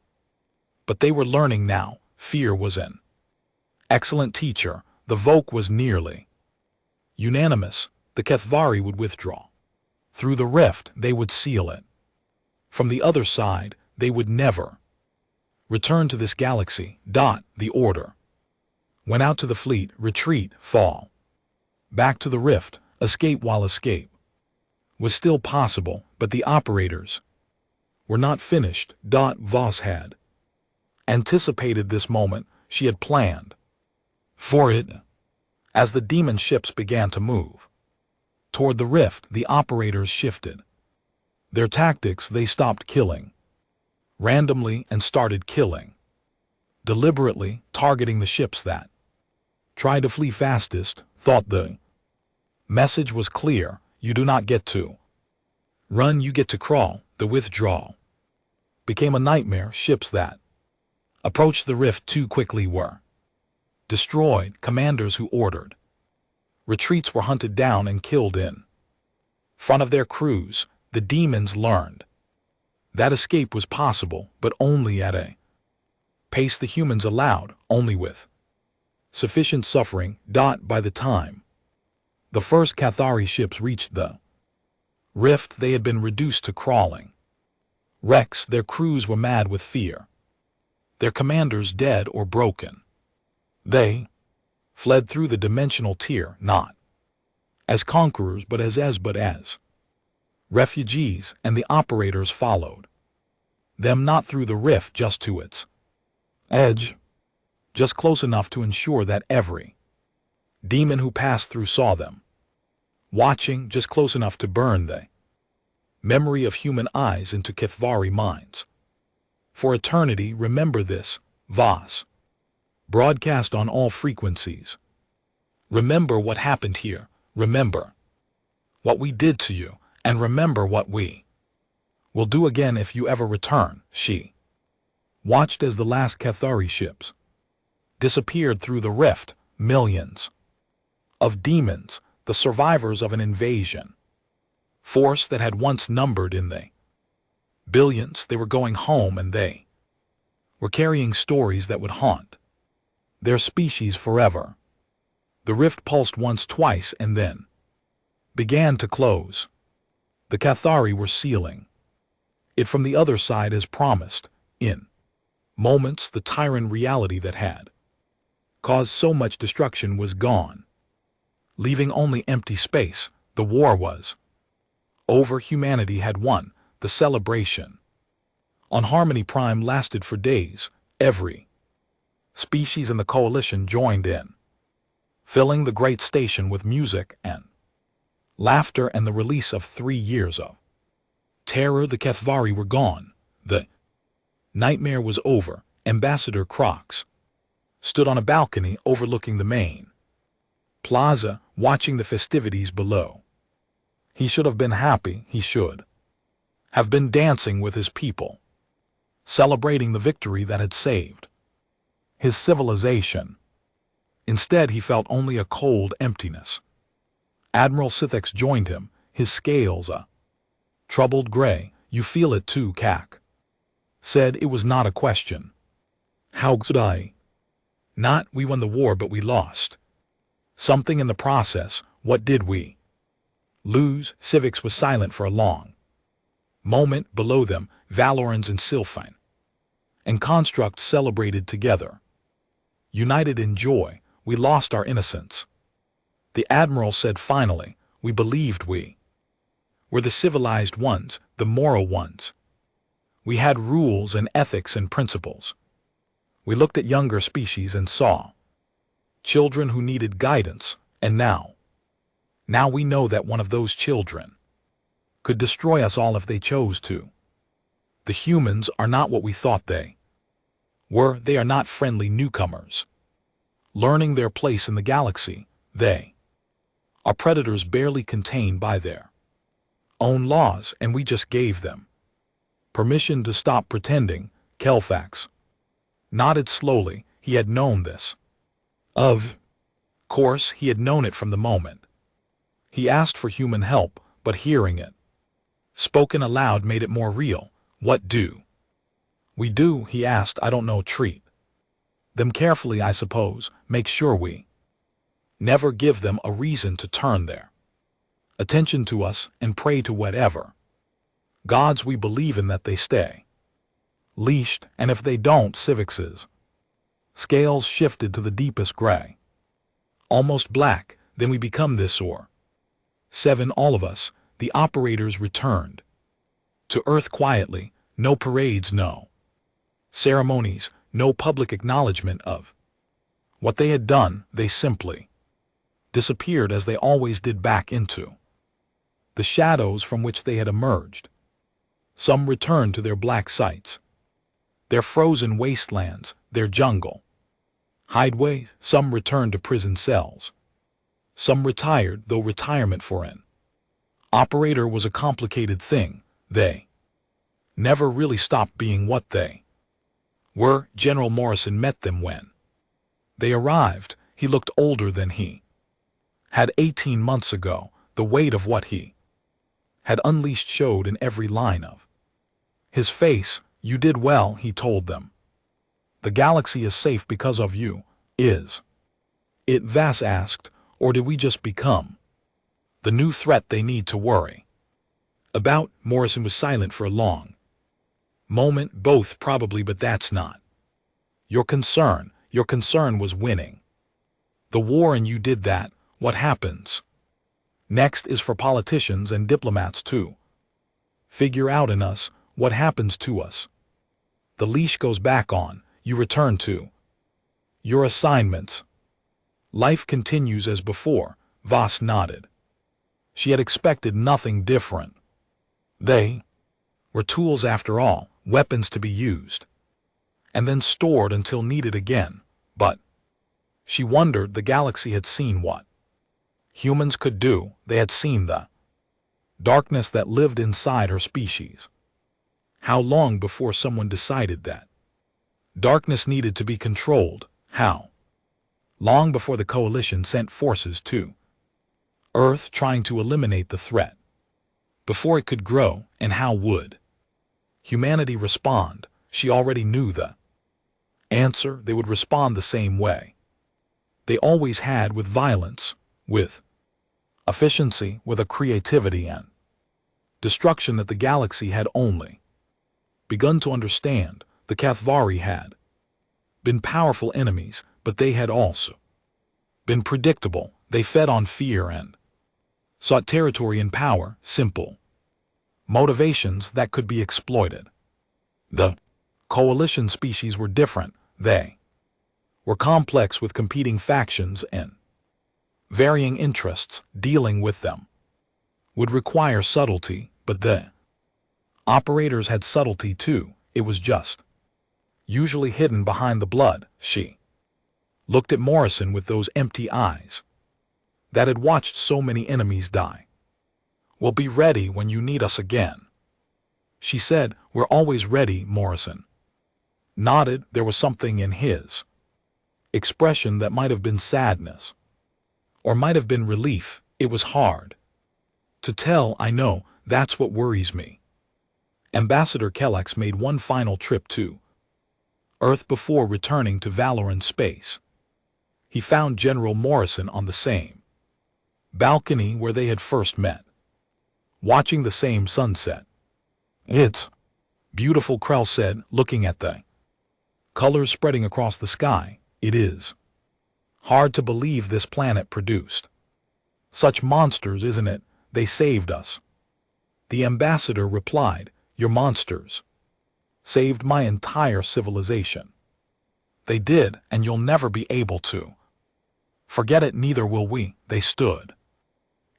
But they were learning now. Fear was an excellent teacher. The vote was nearly unanimous. The Cathvari would withdraw. Through the rift, they would seal it. From the other side, they would never return to this galaxy. The order went out to the fleet. Retreat, fall back to the rift, escape while escape was still possible, but the operators were not finished. Voss had anticipated this moment. She had planned for it. As the demon ships began to move toward the rift, the operators shifted their tactics. They stopped killing randomly and started killing deliberately, targeting the ships that tried to flee fastest. The message was clear: you do not get to run, you get to crawl. The withdrawal became a nightmare. Ships that approached the rift too quickly were destroyed. Commanders who ordered retreats were hunted down and killed in front of their crews. The demons learned that escape was possible, but only at a pace the humans allowed, only with sufficient suffering. By the time the first Cathari ships reached the rift, they had been reduced to crawling wrecks. Their crews were mad with fear, their commanders dead or broken. They fled through the dimensional tier, not as conquerors but as refugees, and the operators followed them not through the rift, just to its edge, just close enough to ensure that every demon who passed through saw them watching, just close enough to burn the memory of human eyes into Cathvari minds for eternity. Remember this, Voss broadcast on all frequencies. Remember what happened here. Remember what we did to you, and remember what we will do again if you ever return. She watched as the last Cathari ships disappeared through the rift. Millions of demons, the survivors of an invasion force that had once numbered in the billions. They were going home, and they were carrying stories that would haunt their species forever. The rift pulsed once, twice, and then began to close. The Cathari were sealing it from the other side as promised. In moments, the tyrant reality that had caused so much destruction was gone, leaving only empty space. The war was over. Humanity had won. The celebration on Harmony Prime lasted for days. Every species in the coalition joined in, filling the great station with music and laughter and the release of 3 years of terror. The Cathvari were gone. The nightmare was over. Ambassador Crocs stood on a balcony overlooking the main plaza, watching the festivities below. He should have been happy. He should have been dancing with his people, celebrating the victory that had saved his civilization. Instead, he felt only a cold emptiness. Admiral Sithix joined him, his scales a troubled gray. You feel it too, Kak said. It was not a question How could I? Not, we won the war but we lost something in the process. What did we lose? Civics was silent for a long moment. Below them, Valorans and Sylphine and Construct celebrated together. United in joy, we lost our innocence. The Admiral said finally, we believed we were the civilized ones, the moral ones. We had rules and ethics and principles. We looked at younger species and saw children who needed guidance, and now we know that one of those children could destroy us all if they chose to. The humans are not what we thought they were. They are not friendly newcomers learning their place in the galaxy. They are predators barely contained by their own laws, and we just gave them permission to stop pretending. Kelfax nodded slowly. He had known this. Of course, he had known it from the moment he asked for human help, but hearing it spoken aloud made it more real. What do we do? He asked. I don't know. Treat them carefully, I suppose. Make sure we never give them a reason to turn their attention to us, and pray to whatever gods we believe in that they stay leashed, and if they don't, Civix's scales shifted to the deepest gray, almost black. Then we become this or 7, all of us. The operators returned to Earth quietly. No parades, no ceremonies, no public acknowledgement of what they had done. They simply disappeared as they always did, back into the shadows from which they had emerged. Some returned to their black sites, their frozen wastelands, their jungle hideaways. Some returned to prison cells. Some retired, though retirement for an operator was a complicated thing. They never really stopped being what they were. General Morrison met them when they arrived. He looked older than he had 18 months ago. The weight of what he had unleashed showed in every line of his face. You did well, he told them. The galaxy is safe because of you. Is it? Vass asked. Or did we just become the new threat they need to worry about? Morrison was silent for a long moment. Both, probably, but that's not your concern. Your concern was winning the war, and you did that. What happens next is for politicians and diplomats to figure out. In us, what happens to us? The leash goes back on. You return to your assignments. Life continues as before. Voss nodded. She had expected nothing different. They were tools after all, weapons to be used and then stored until needed again. But she wondered, the galaxy had seen what humans could do. They had seen the darkness that lived inside her species. How long before someone decided that darkness needed to be controlled? How long before the Coalition sent forces to Earth trying to eliminate the threat before it could grow? And how would humanity respond? She already knew the answer. They would respond the same way they always had, with violence, with efficiency, with a creativity and destruction that the galaxy had only begun to understand. The Cathvari had been powerful enemies, but they had also been predictable. They fed on fear and sought territory and power, simple motivations that could be exploited. The Coalition species were different. They were complex, with competing factions and varying interests. Dealing with them would require subtlety, but the operators had subtlety too. It was just usually hidden behind the blood. She looked at Morrison with those empty eyes that had watched so many enemies die. We'll be ready when you need us again, she said. We're always ready. Morrison nodded. There was something in his expression that might have been sadness, or might have been relief. It was hard to tell. I know, that's what worries me. Ambassador Kellex made one final trip to Earth before returning to Valorant space. He found General Morrison on the same balcony where they had first met, watching the same sunset. "It's beautiful," Krell said, looking at the colors spreading across the sky. "It is hard to believe this planet produced such monsters, isn't it? They saved us." The ambassador replied, "Your monsters saved my entire civilization." "They did, and you'll never be able to forget it, neither will we." They stood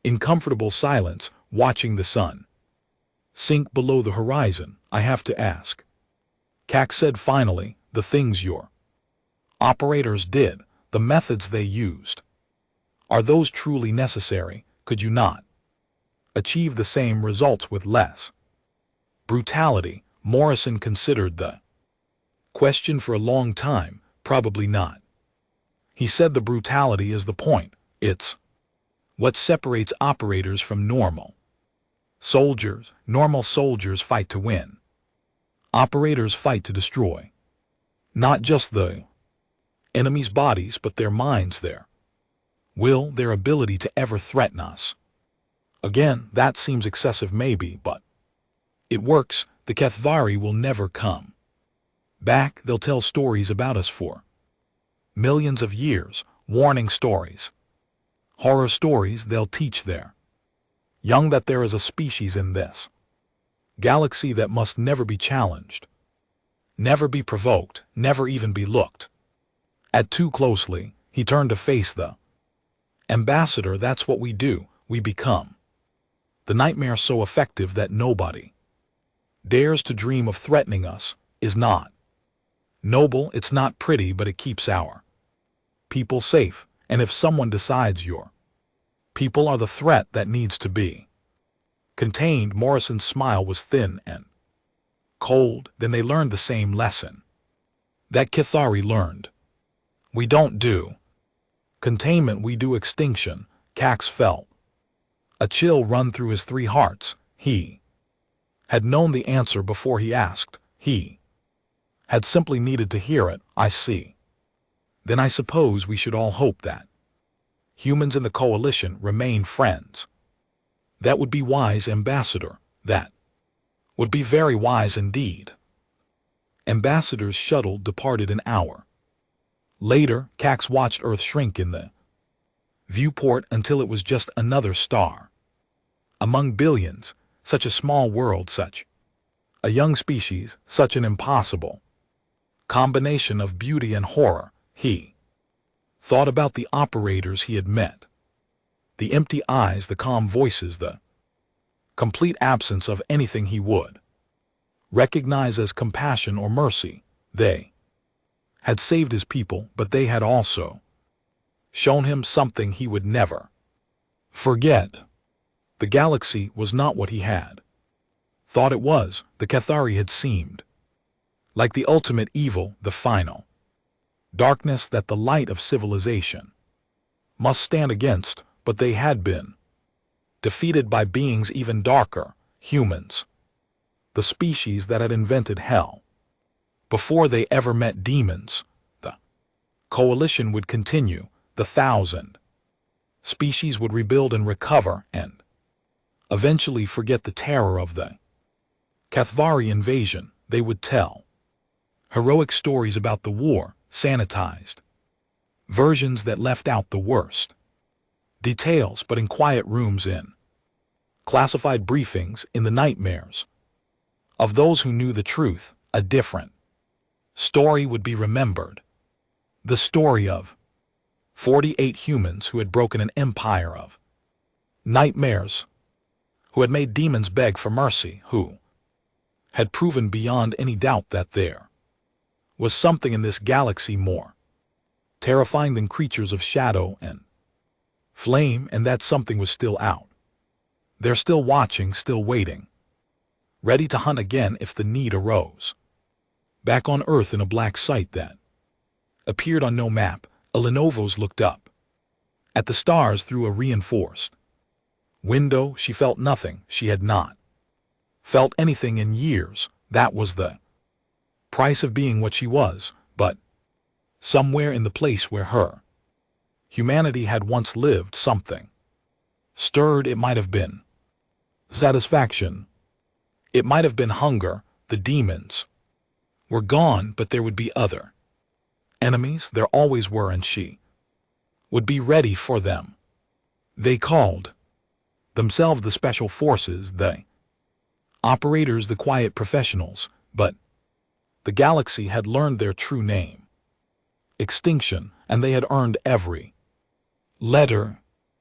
in comfortable silence, watching the sun sink below the horizon. "I have to ask," Kak said finally, "the things your operators did, the methods they used, are those truly necessary? Could you not achieve the same results with less brutality?" Morrison considered the question for a long time. "Probably not." He said, "The brutality is the point. It's what separates operators from normal soldiers. Normal soldiers fight to win. Operators fight to destroy not just the enemy's bodies, but their minds, their will, their ability to ever threaten us again. That seems excessive maybe, but it works. The Kethvari will never come back. They'll tell stories about us for millions of years, warning stories, horror stories. They'll teach their young that there is a species in this galaxy that must never be challenged, never be provoked, never even be looked at too closely." He turned to face the ambassador. "That's what we do. We become the nightmare so effective that nobody dares to dream of threatening us. Is not noble, it's not pretty, but it keeps our people safe. And if someone decides your people are the threat that needs to be contained." Morrison's smile was thin and cold. "Then they learned the same lesson that Kethari learned. We don't do containment, we do extinction." Cax felt a chill run through his three hearts. He had known the answer before he asked. He had simply needed to hear it. "I see. Then I suppose we should all hope that humans in the coalition remain friends." "That would be wise, Ambassador. That would be very wise indeed." Ambassador's shuttle departed an hour later. Cax watched Earth shrink in the viewport until it was just another star among billions. Such a small world, such a young species, such an impossible combination of beauty and horror. He thought about the operators he had met. The empty eyes, the calm voices, the complete absence of anything he would recognize as compassion or mercy. They had saved his people, but they had also shown him something he would never forget. The galaxy was not what he had thought it was. The Kethari had seemed like the ultimate evil, the final darkness that the light of civilization must stand against, but they had been defeated by beings even darker, humans, the species that had invented hell. Before they ever met demons, the coalition would continue. The 1,000 species would rebuild and recover and eventually forget the terror of the Kethvari invasion. They would tell heroic stories about the war, sanitized versions that left out the worst details, but in quiet rooms, in classified briefings, in the nightmares of those who knew the truth. A different story would be remembered. The story of 48 humans who had broken an empire of nightmares, who had made demons beg for mercy, who had proven beyond any doubt that there was something in this galaxy more terrifying than creatures of shadow and flame, and that something was still out. They're still watching, still waiting, ready to hunt again if the need arose. Back on Earth, in a black site that appeared on no map, Elenovos looked up at the stars through a reinforced window. She felt nothing. She had not felt anything in years. That was the price of being what she was, but somewhere in the place where her humanity had once lived, something stirred. It might have been satisfaction. It might have been hunger. The demons were gone, but there would be other enemies. There always were, and she would be ready for them. They called themselves the Special Forces, the operators, the quiet professionals, but the galaxy had learned their true name, extinction, and they had earned every letter